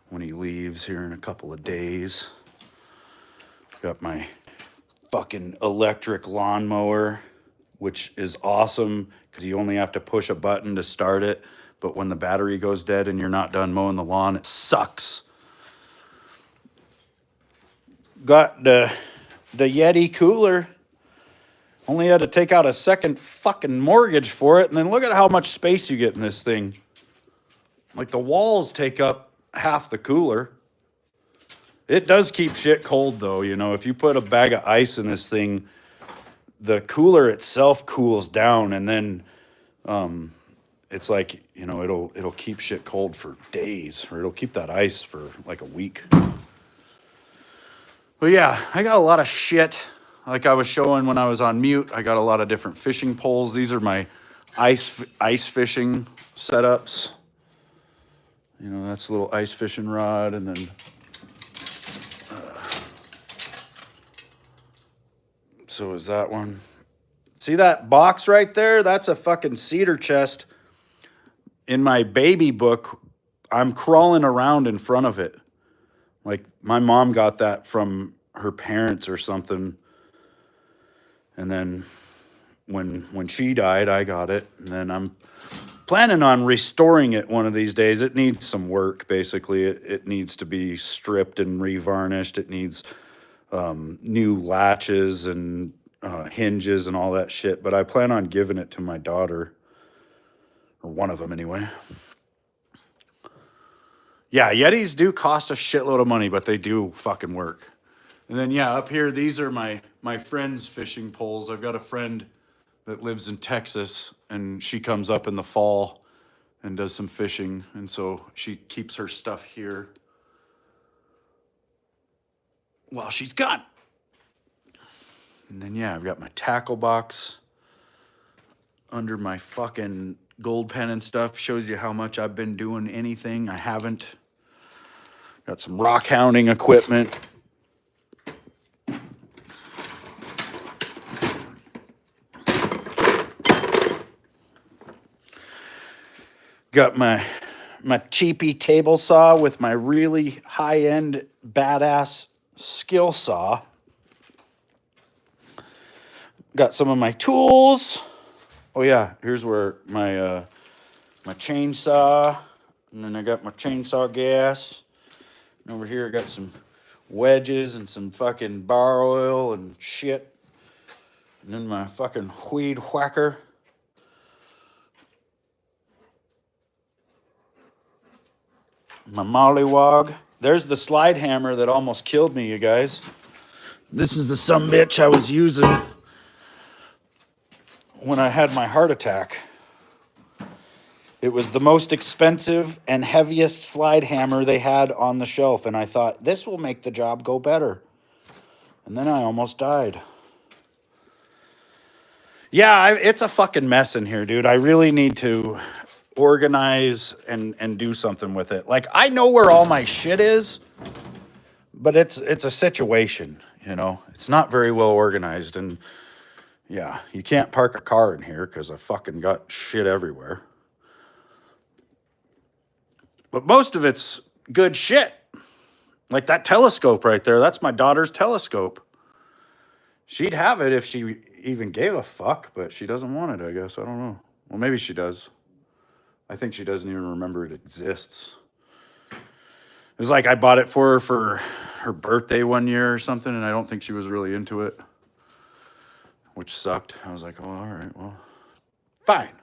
when he leaves here in a couple of days. Got my fucking electric lawnmower, which is awesome because you only have to push a button to start it. But when the battery goes dead and you're not done mowing the lawn, it sucks. Got the Yeti cooler. Only had to take out a second fucking mortgage for it, and then look at how much space you get in this thing. Like the walls take up half the cooler. It does keep shit cold though, you know. If you put a bag of ice in this thing, the cooler itself cools down, and then it's like, you know, it'll keep shit cold for days, or it'll keep that ice for like a week. But yeah, I got a lot of shit. Like I was showing when I was on mute, I got a lot of different fishing poles. These are my ice fishing setups. You know, that's a little ice fishing rod, and then so is that one. See that box right there? That's a fucking cedar chest. In my baby book, I'm crawling around in front of it. Like my mom got that from her parents or something. And then when she died, I got it. And then I'm planning on restoring it one of these days. It needs some work, basically. It needs to be stripped and revarnished. It needs new latches and hinges and all that shit. But I plan on giving it to my daughter, or one of them anyway. Yeah, Yetis do cost a shitload of money, but they do fucking work. And then yeah, up here, these are my friend's fishing poles. I've got a friend that lives in Texas, and she comes up in the fall and does some fishing, and so she keeps her stuff here while she's gone. And then yeah, I've got my tackle box under my fucking gold pen and stuff. Shows you how much I've been doing anything. I haven't. Got some rock hounding equipment. Got my cheapy table saw with my really high-end badass skill saw. Got some of my tools. Oh yeah, here's where my my chainsaw, and then I got my chainsaw gas. And over here I got some wedges and some fucking bar oil and shit. And then my fucking weed whacker. My mollywog. There's the slide hammer that almost killed me, you guys. This is the sumbitch I was using when I had my heart attack. It was the most expensive and heaviest slide hammer they had on the shelf, and I thought, this will make the job go better. And then I almost died. Yeah, it's a fucking mess in here, dude. I really need to organize and do something with it. Like, I know where all my shit is, but it's a situation, you know? It's not very well organized, and yeah, you can't park a car in here because I fucking got shit everywhere. But most of it's good shit. Like that telescope right there, that's my daughter's telescope. She'd have it if she even gave a fuck, but she doesn't want it, I guess. I don't know. Well, maybe she does. I think she doesn't even remember it exists. It was like I bought it for her for her birthday one year or something, and I don't think she was really into it, which sucked. I was like, oh, all right, well, fine.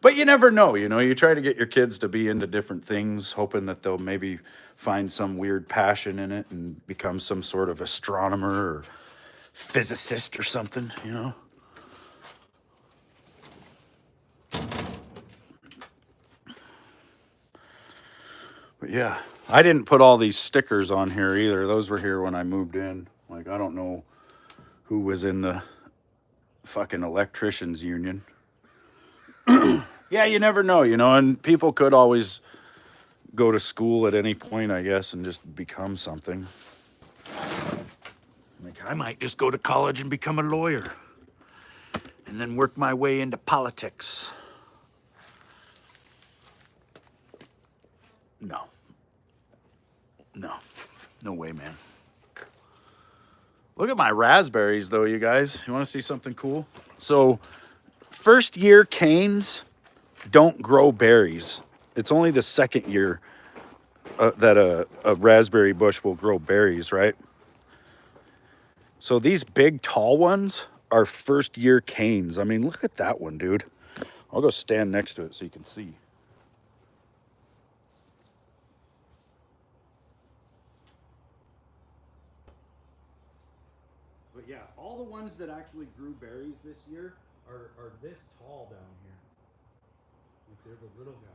But you never know, you know? You try to get your kids to be into different things, hoping that they'll maybe find some weird passion in it and become some sort of astronomer or physicist or something, you know? But yeah, I didn't put all these stickers on here either. Those were here when I moved in. Like, I don't know who was in the fucking electricians union. Yeah, you never know, you know, and people could always go to school at any point, I guess, and just become something. Like, I might just go to college and become a lawyer and then work my way into politics. No. No way, man. Look at my raspberries, though, you guys. You want to see something cool? So, first year canes don't grow berries. It's only the second year that a raspberry bush will grow berries, right? So these big tall ones our first year canes. I mean, look at that one, dude. I'll go stand next to it so you can see. But yeah, all the ones that actually grew berries this year are this tall down here. Like they're the little guys.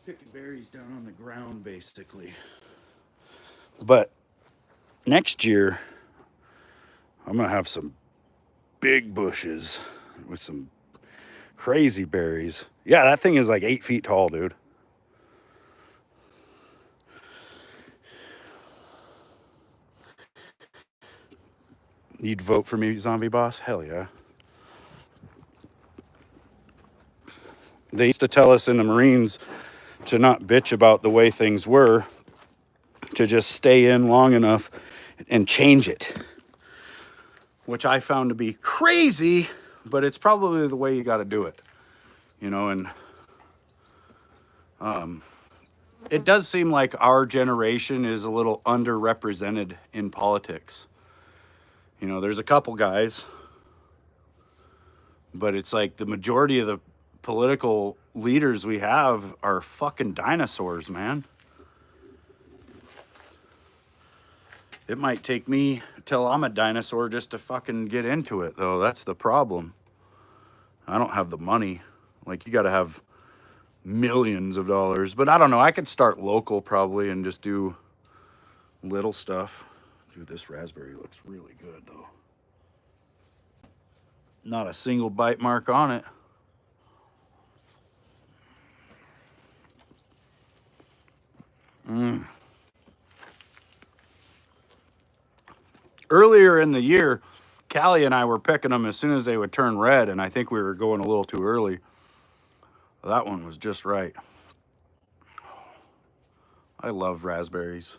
Picking berries down on the ground, basically. But next year, I'm gonna have some big bushes with some crazy berries. Yeah, that thing is like 8 feet tall, dude. You'd vote for me, Zombie Boss? Hell yeah. They used to tell us in the Marines to not bitch about the way things were, to just stay in long enough and change it. Which I found to be crazy, but it's probably the way you got to do it. You know, and it does seem like our generation is a little underrepresented in politics. You know, there's a couple guys, but it's like the majority of the political leaders we have are fucking dinosaurs, man. It might take me till I'm a dinosaur just to fucking get into it, though. That's the problem. I don't have the money. Like, you got to have millions of dollars. But I don't know. I could start local probably and just do little stuff. Dude, this raspberry looks really good, though. Not a single bite mark on it. Earlier in the year, Callie and I were picking them as soon as they would turn red, and I think we were going a little too early. That one was just right. I love raspberries.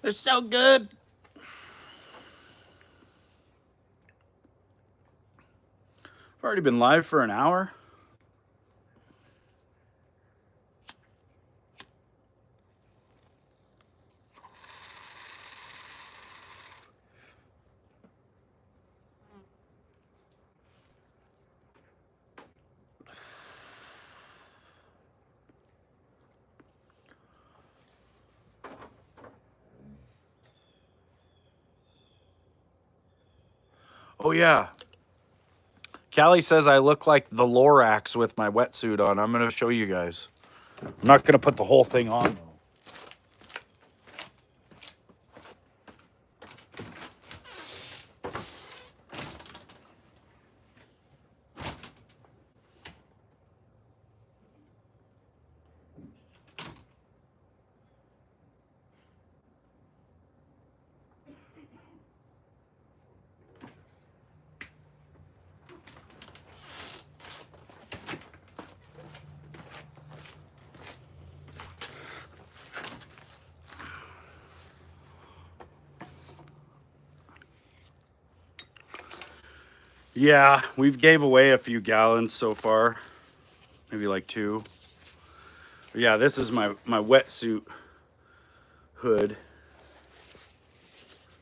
They're so good. I've already been live for an hour. Oh, yeah. Callie says I look like the Lorax with my wetsuit on. I'm going to show you guys. I'm not going to put the whole thing on, though. Yeah, we've gave away a few gallons so far. Maybe like 2. But yeah, this is my wetsuit hood.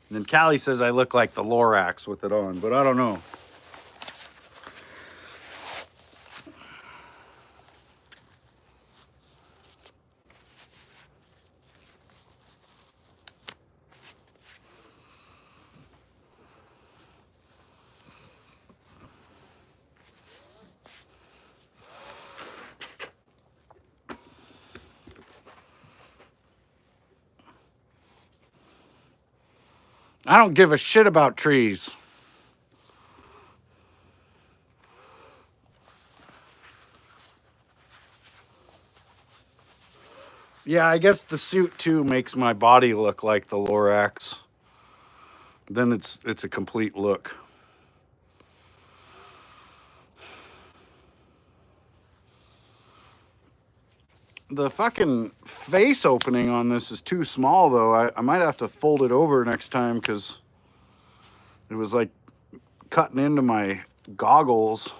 And then Callie says I look like the Lorax with it on, but I don't know. I don't give a shit about trees. Yeah, I guess the suit too makes my body look like the Lorax. Then it's a complete look. The fucking face opening on this is too small, though. I might have to fold it over next time because it was like cutting into my goggles.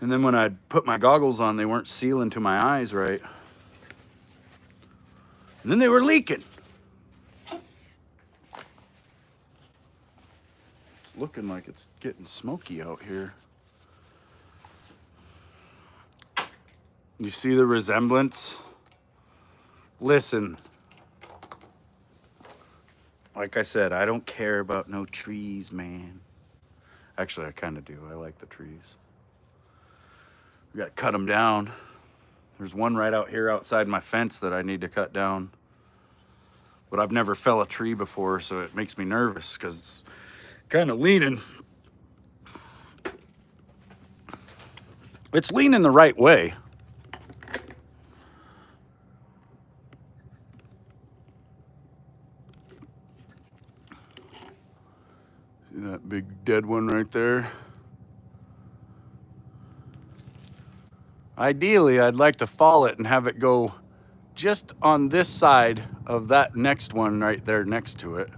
And then when I put my goggles on, they weren't sealing to my eyes right. And then they were leaking. It's looking like it's getting smoky out here. You see the resemblance? Listen, like I said, I don't care about no trees, man. Actually, I kind of do. I like the trees. We got to cut them down. There's one right out here outside my fence that I need to cut down. But I've never fell a tree before, so it makes me nervous because it's kind of leaning. It's leaning the right way. See that big dead one right there? Ideally, I'd like to fall it and have it go just on this side of that next one right there next to it.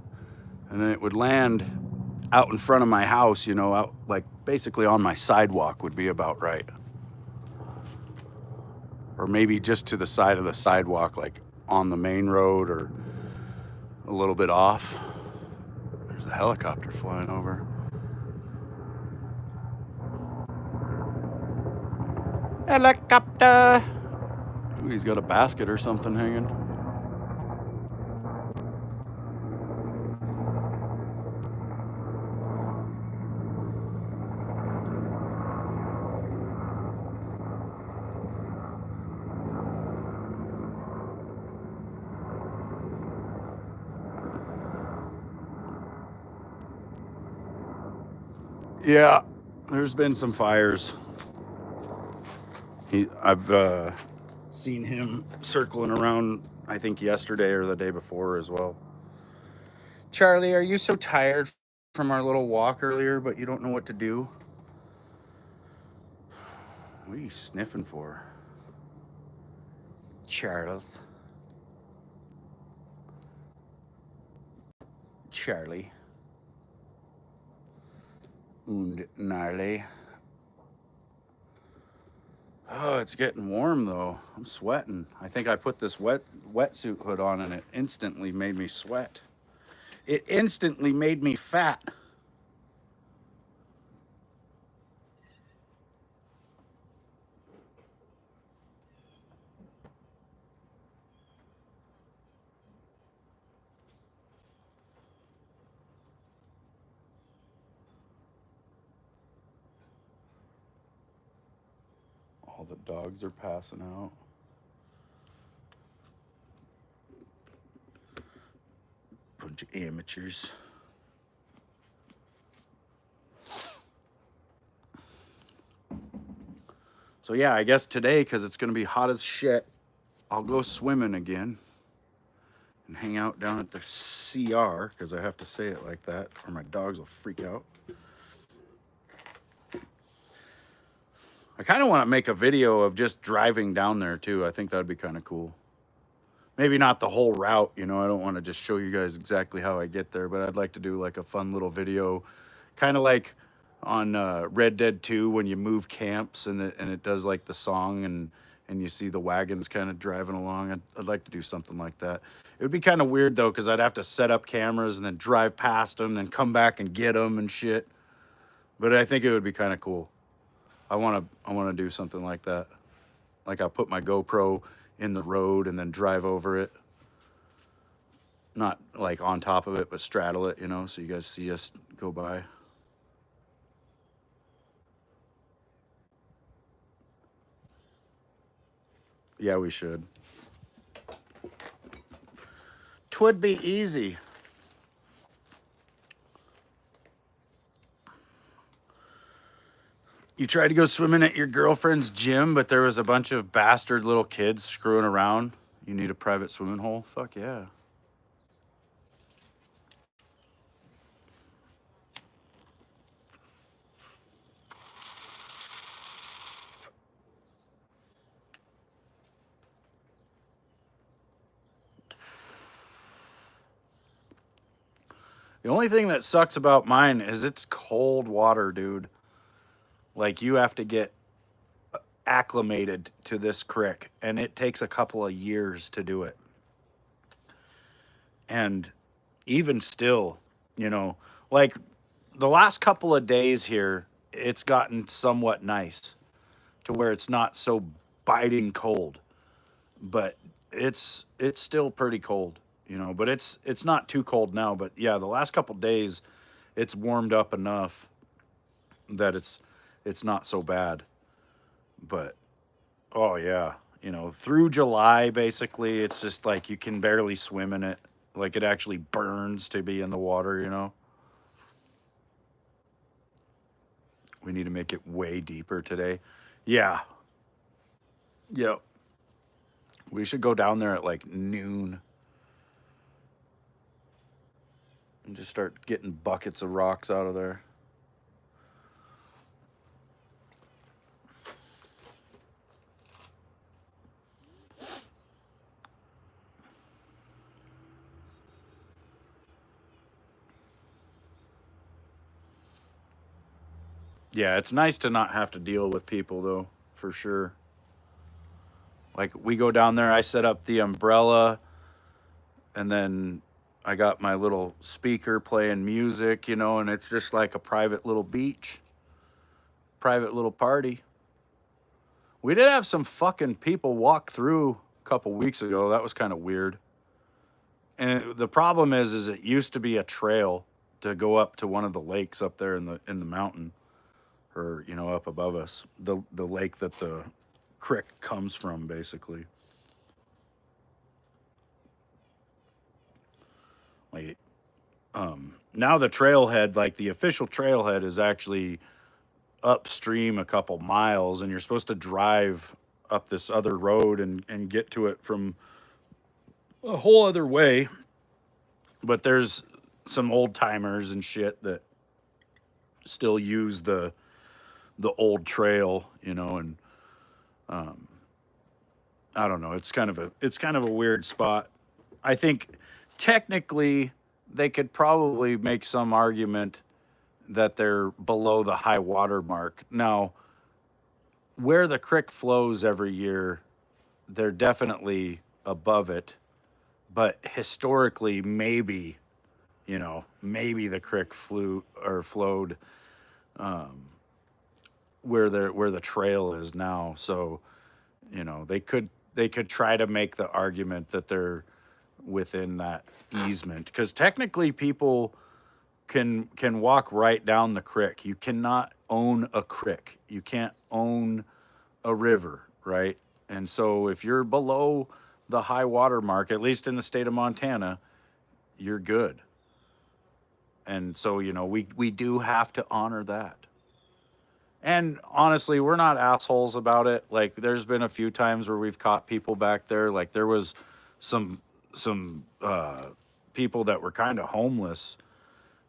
And then it would land out in front of my house, you know, out like basically on my sidewalk would be about right. Or maybe just to the side of the sidewalk, like on the main road or a little bit off. There's a helicopter flying over. Helicopter! Ooh, he's got a basket or something hanging. Yeah, there's been some fires. I've seen him circling around, I think yesterday or the day before as well. Charlie, are you so tired from our little walk earlier, but you don't know what to do? What are you sniffing for? Charles. Charlie. Und gnarly. Oh, it's getting warm though. I'm sweating. I think I put this wetsuit hood on and it instantly made me sweat. It instantly made me fat. All the dogs are passing out. Bunch of amateurs. So yeah, I guess today, because it's going to be hot as shit, I'll go swimming again and hang out down at the CR, because I have to say it like that, or my dogs will freak out. I kind of want to make a video of just driving down there too. I think that'd be kind of cool. Maybe not the whole route, you know, I don't want to just show you guys exactly how I get there, but I'd like to do like a fun little video, kind of like on Red Dead 2 when you move camps and it does like the song and you see the wagons kind of driving along. I'd like to do something like that. It would be kind of weird though, because I'd have to set up cameras and then drive past them, then come back and get them and shit. But I think it would be kind of cool. I want to do something like that. Like I'll put my GoPro in the road and then drive over it. Not like on top of it, but straddle it, you know, so you guys see us go by. Yeah, we should. 'Twould be easy. You tried to go swimming at your girlfriend's gym, but there was a bunch of bastard little kids screwing around. You need a private swimming hole? Fuck yeah. The only thing that sucks about mine is it's cold water, dude. Like you have to get acclimated to this creek, and it takes a couple of years to do it. And even still, you know, like the last couple of days here, it's gotten somewhat nice to where it's not so biting cold, but it's still pretty cold, you know, but it's not too cold now. But yeah, the last couple days it's warmed up enough that it's not so bad. But oh yeah, you know, through July basically it's just like you can barely swim in it. Like it actually burns to be in the water, you know. We need to make it way deeper today. Yeah. Yep. We should go down there at like noon and just start getting buckets of rocks out of there. Yeah, it's nice to not have to deal with people though, for sure. Like we go down there, I set up the umbrella, and then I got my little speaker playing music, you know, and it's just like a private little beach, private little party. We did have some fucking people walk through a couple weeks ago. That was kind of weird. And the problem is it used to be a trail to go up to one of the lakes up there in the mountain, or you know, up above us, the lake that the creek comes from, basically. Like now the trailhead, like the official trailhead, is actually upstream a couple miles, and you're supposed to drive up this other road and get to it from a whole other way. But there's some old timers and shit that still use the old trail, you know, and I don't know. It's kind of a weird spot. I think technically they could probably make some argument that they're below the high water mark. Now, where the creek flows every year, they're definitely above it, but historically maybe, you know, maybe the creek flew or flowed where the trail is now. So, you know, they could try to make the argument that they're within that easement, because technically people can walk right down the creek. You cannot own a creek. You can't own a river, right? And so if you're below the high water mark, at least in the state of Montana, you're good. And so, you know, we do have to honor that. And honestly, we're not assholes about it. Like there's been a few times where we've caught people back there. Like there was some people that were kind of homeless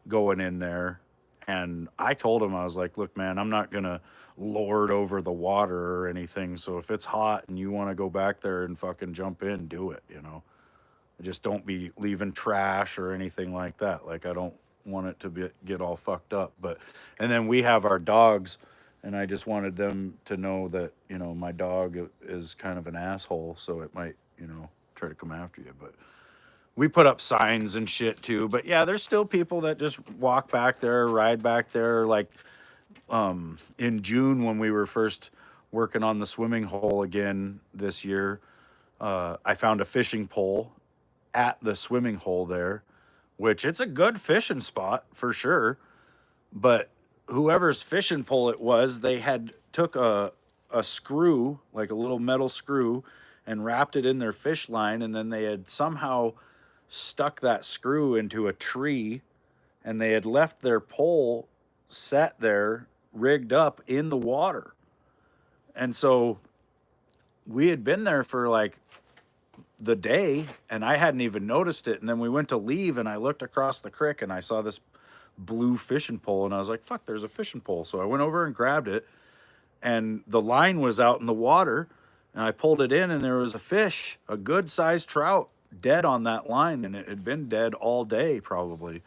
going in there, and I told them, I was like, look man, I'm not gonna lord over the water or anything, so if it's hot and you want to go back there and fucking jump in, do it, you know. Just don't be leaving trash or anything like that. Like I don't want it to get all fucked up. But and then we have our dogs, and I just wanted them to know that, you know, my dog is kind of an asshole, so it might, you know, try to come after you. But we put up signs and shit too. But yeah, there's still people that just walk back there, ride back there. Like in June when we were first working on the swimming hole again this year, I found a fishing pole at the swimming hole there, which it's a good fishing spot for sure. But whoever's fishing pole it was, they had took a screw, like a little metal screw, and wrapped it in their fish line, and then they had somehow stuck that screw into a tree, and they had left their pole set there, rigged up in the water. And so we had been there for like the day, and I hadn't even noticed it. And then we went to leave, and I looked across the creek and I saw this blue fishing pole, and I was like, fuck, there's a fishing pole. So I went over and grabbed it, and the line was out in the water, and I pulled it in, and there was a fish, a good sized trout, dead on that line, and it had been dead all day probably.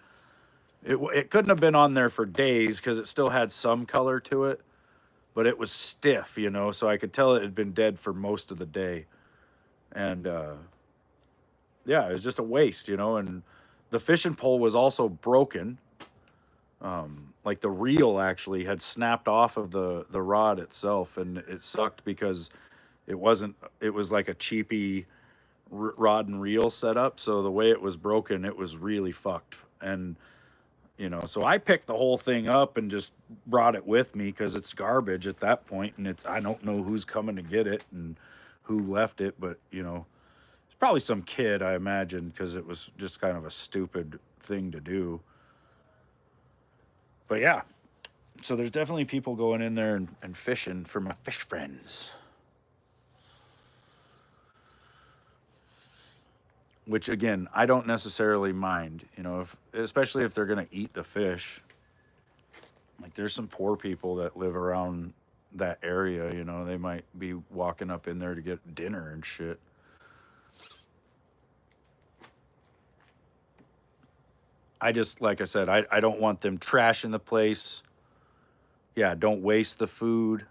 It couldn't have been on there for days because it still had some color to it, but it was stiff, you know, so I could tell it had been dead for most of the day. And yeah, it was just a waste, you know. And the fishing pole was also broken. Like the reel actually had snapped off of the rod itself, and it sucked because it wasn't. It was like a cheapy rod and reel setup. So the way it was broken, it was really fucked. And you know, so I picked the whole thing up and just brought it with me because it's garbage at that point, and it's I don't know who's coming to get it and who left it, but you know, it's probably some kid, I imagine, because it was just kind of a stupid thing to do. But yeah, so there's definitely people going in there and fishing for my fish friends. Which again, I don't necessarily mind, you know, if especially if they're gonna eat the fish. Like there's some poor people that live around that area, you know, they might be walking up in there to get dinner and shit. I just like I said, I don't want them trashing the place. Yeah, don't waste the food.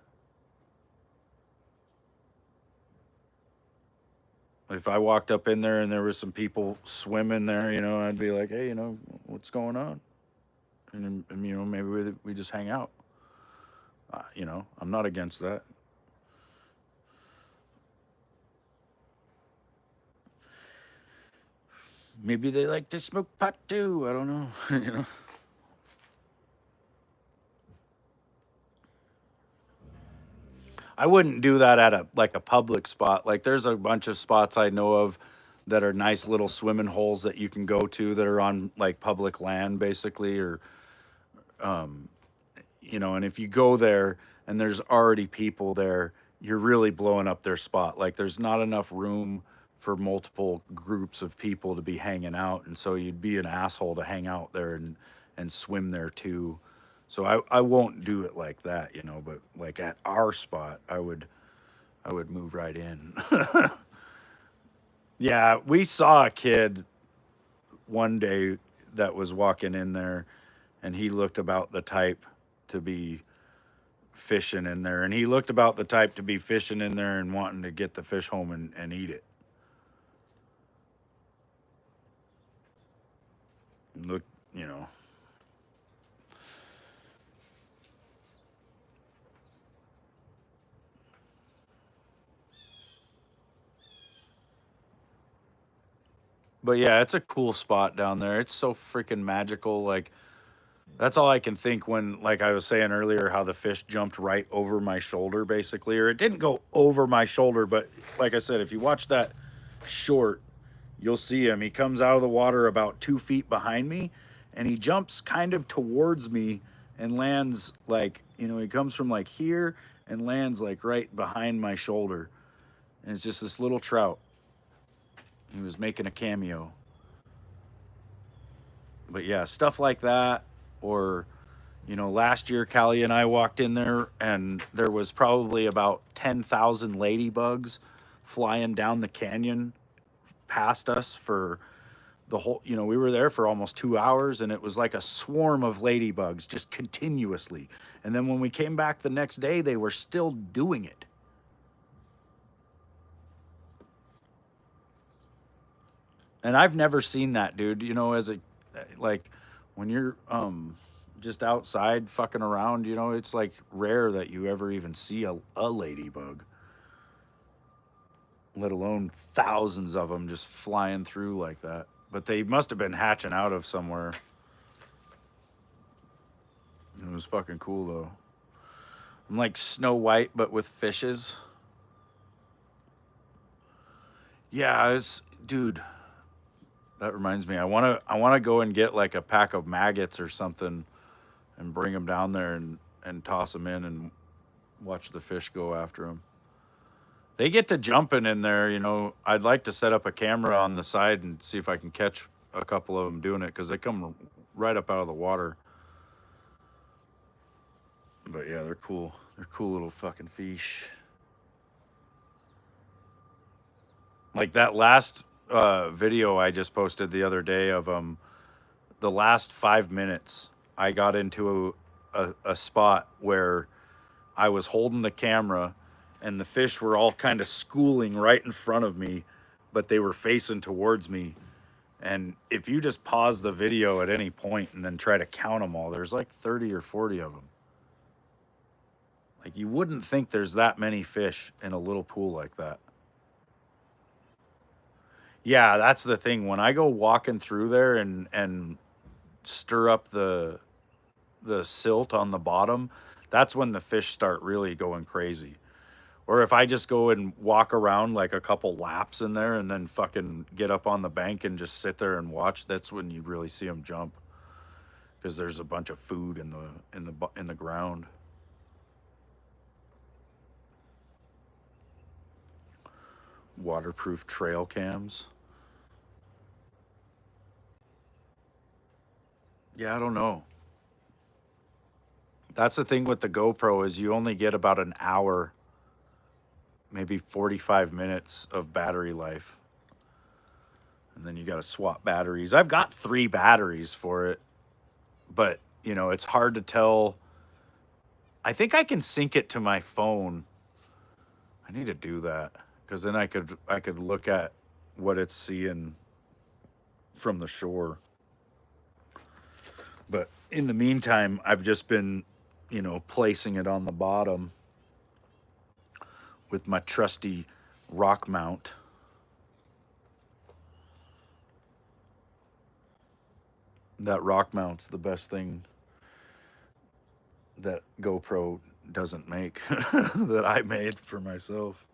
If I walked up in there and there was some people swimming there, you know, I'd be like, hey, you know, what's going on? And you know, maybe we just hang out. You know, I'm not against that. Maybe they like to smoke pot too. I don't know. You know. I wouldn't do that at a like a public spot. Like there's a bunch of spots I know of that are nice little swimming holes that you can go to that are on like public land basically or you know, and if you go there and there's already people there, you're really blowing up their spot. Like there's not enough room for multiple groups of people to be hanging out, and so you'd be an asshole to hang out there and swim there too. So I won't do it like that, you know, but like at our spot, I would move right in. Yeah, we saw a kid one day that was walking in there and he looked about the type to be fishing in there, and he looked about the type to be fishing in there and wanting to get the fish home and eat it. Look, you know. But yeah, it's a cool spot down there. It's so freaking magical. Like that's all I can think when, like I was saying earlier, how the fish jumped right over my shoulder, basically, or it didn't go over my shoulder, but like I said, if you watch that short, you'll see him. He comes out of the water about 2 feet behind me, and he jumps kind of towards me and lands like, you know, he comes from like here and lands like right behind my shoulder. And it's just this little trout. He was making a cameo. But yeah, stuff like that, or you know, last year Callie and I walked in there and there was probably about 10,000 ladybugs flying down the canyon past us for the whole, you know, we were there for almost 2 hours and it was like a swarm of ladybugs just continuously. And then when we came back the next day, they were still doing it. And I've never seen that, dude. You know, as a like when you're just outside fucking around, you know, it's like rare that you ever even see a ladybug, let alone thousands of them just flying through like that. But they must have been hatching out of somewhere. It was fucking cool though. I'm like Snow White but with fishes. Yeah, it's dude. That reminds me. I want to go and get like a pack of maggots or something and bring them down there and toss them in and watch the fish go after them. They get to jumping in there, you know. I'd like to set up a camera on the side and see if I can catch a couple of them doing it because they come right up out of the water. But yeah, they're cool. They're cool little fucking fish. Like that last video I just posted the other day of the last 5 minutes, I got into a spot where I was holding the camera and the fish were all kind of schooling right in front of me, but they were facing towards me. And if you just pause the video at any point and then try to count them all, there's like 30 or 40 of them. Like, you wouldn't think there's that many fish in a little pool like that. Yeah, that's the thing. When I go walking through there and stir up the silt on the bottom, that's when the fish start really going crazy. Or if I just go and walk around like a couple laps in there and then fucking get up on the bank and just sit there and watch, that's when you really see them jump, because there's a bunch of food in the ground. Waterproof trail cams. Yeah, I don't know. That's the thing with the GoPro, is you only get about an hour, maybe 45 minutes of battery life. And then you got to swap batteries. I've got 3 batteries for it, but you know, it's hard to tell. I think I can sync it to my phone. I need to do that, because then I could look at what it's seeing from the shore. But in the meantime, I've just been, you know, placing it on the bottom with my trusty rock mount. That rock mount's the best thing that GoPro doesn't make that I made for myself.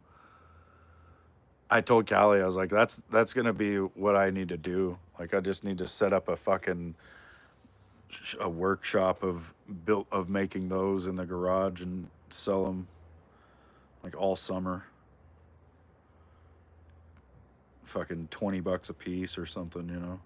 I told Callie, I was like, that's gonna be what I need to do. Like, I just need to set up a fucking a workshop of making those in the garage and sell them like all summer. Fucking $20 a piece or something, you know.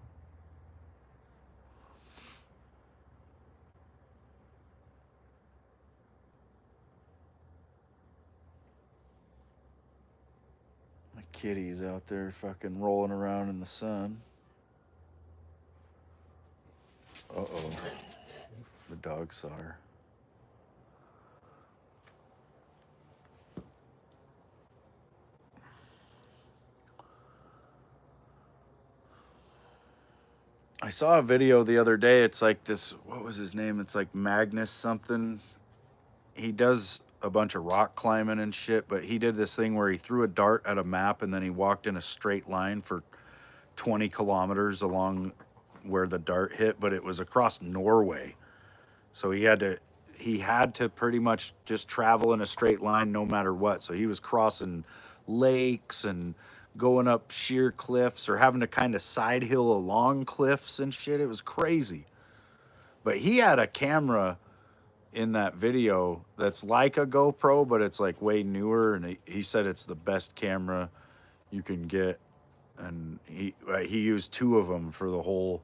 My kitty's out there fucking rolling around in the sun. Uh-oh. The dog saw her. I saw a video the other day. It's like this, what was his name? It's like Magnus something. He does a bunch of rock climbing and shit, but he did this thing where he threw a dart at a map and then he walked in a straight line for 20 kilometers along where the dart hit, but it was across Norway. So he had to pretty much just travel in a straight line no matter what. So he was crossing lakes and going up sheer cliffs, or having to kind of side hill along cliffs and shit. It was crazy. But he had a camera in that video that's like a GoPro, but it's like way newer. And he said it's the best camera you can get. And he used 2 of them for the whole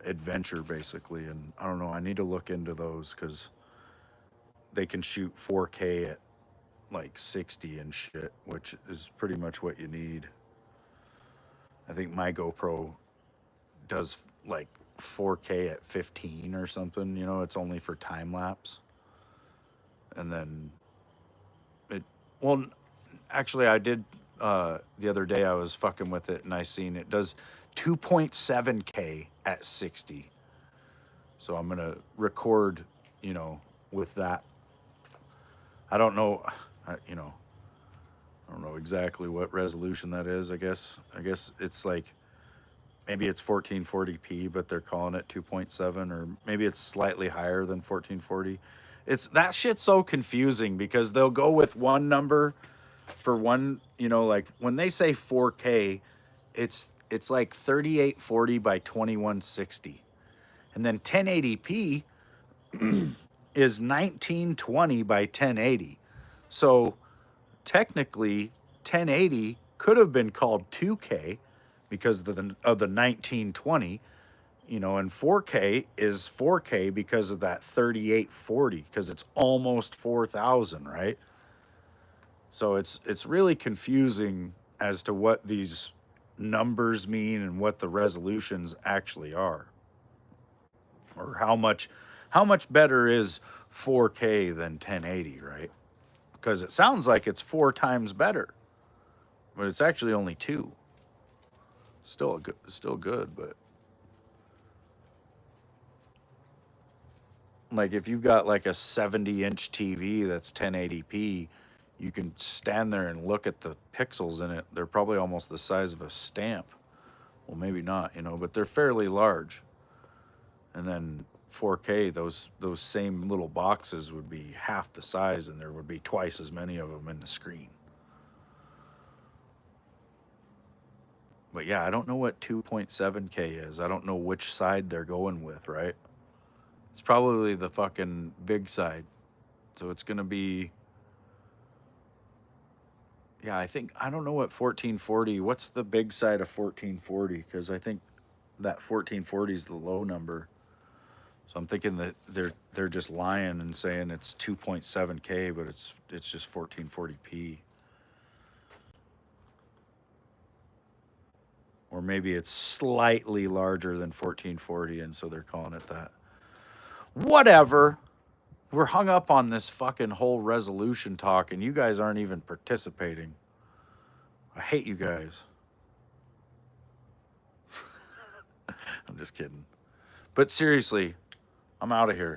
adventure, basically. And I don't know, I need to look into those, because they can shoot 4K at like 60 and shit, which is pretty much what you need. I think my GoPro does like 4K at 15 or something, you know. It's only for time lapse. And then well, actually I did, the other day I was fucking with it and I seen it does 2.7K at 60. So I'm gonna record, you know, with that. I don't know, you know, I don't know exactly what resolution that is. I guess it's like, maybe it's 1440p, but they're calling it 2.7, or maybe it's slightly higher than 1440. It's, that shit's so confusing, because they'll go with one number for one, you know, like when they say 4K, it's like 3840 by 2160. And then 1080p is 1920 by 1080. So technically 1080 could have been called 2K because of the 1920, you know, and 4K is 4K because of that 3840, because it's almost 4000, right? So it's really confusing as to what these numbers mean and what the resolutions actually are, or How much better is 4K than 1080, right? Because it sounds like it's 4 times better, but it's actually only 2. Still good, but like if you've got like a 70-inch TV that's 1080p, you can stand there and look at the pixels in it. They're probably almost the size of a stamp. Well, maybe not, but they're fairly large. And then 4K, those same little boxes would be half the size, and there would be twice as many of them in the screen. But yeah, I don't know what 2.7K is. I don't know which side they're going with, right? It's probably the fucking big side. So it's going to be. Yeah, I don't know what 1440. What's the big side of 1440? Because I think that 1440 is the low number. So I'm thinking that they're just lying and saying it's 2.7K, but it's just 1440p. Or maybe it's slightly larger than 1440, and so they're calling it that. Whatever. We're hung up on this fucking whole resolution talk, and you guys aren't even participating. I hate you guys. I'm just kidding. But seriously, I'm out of here.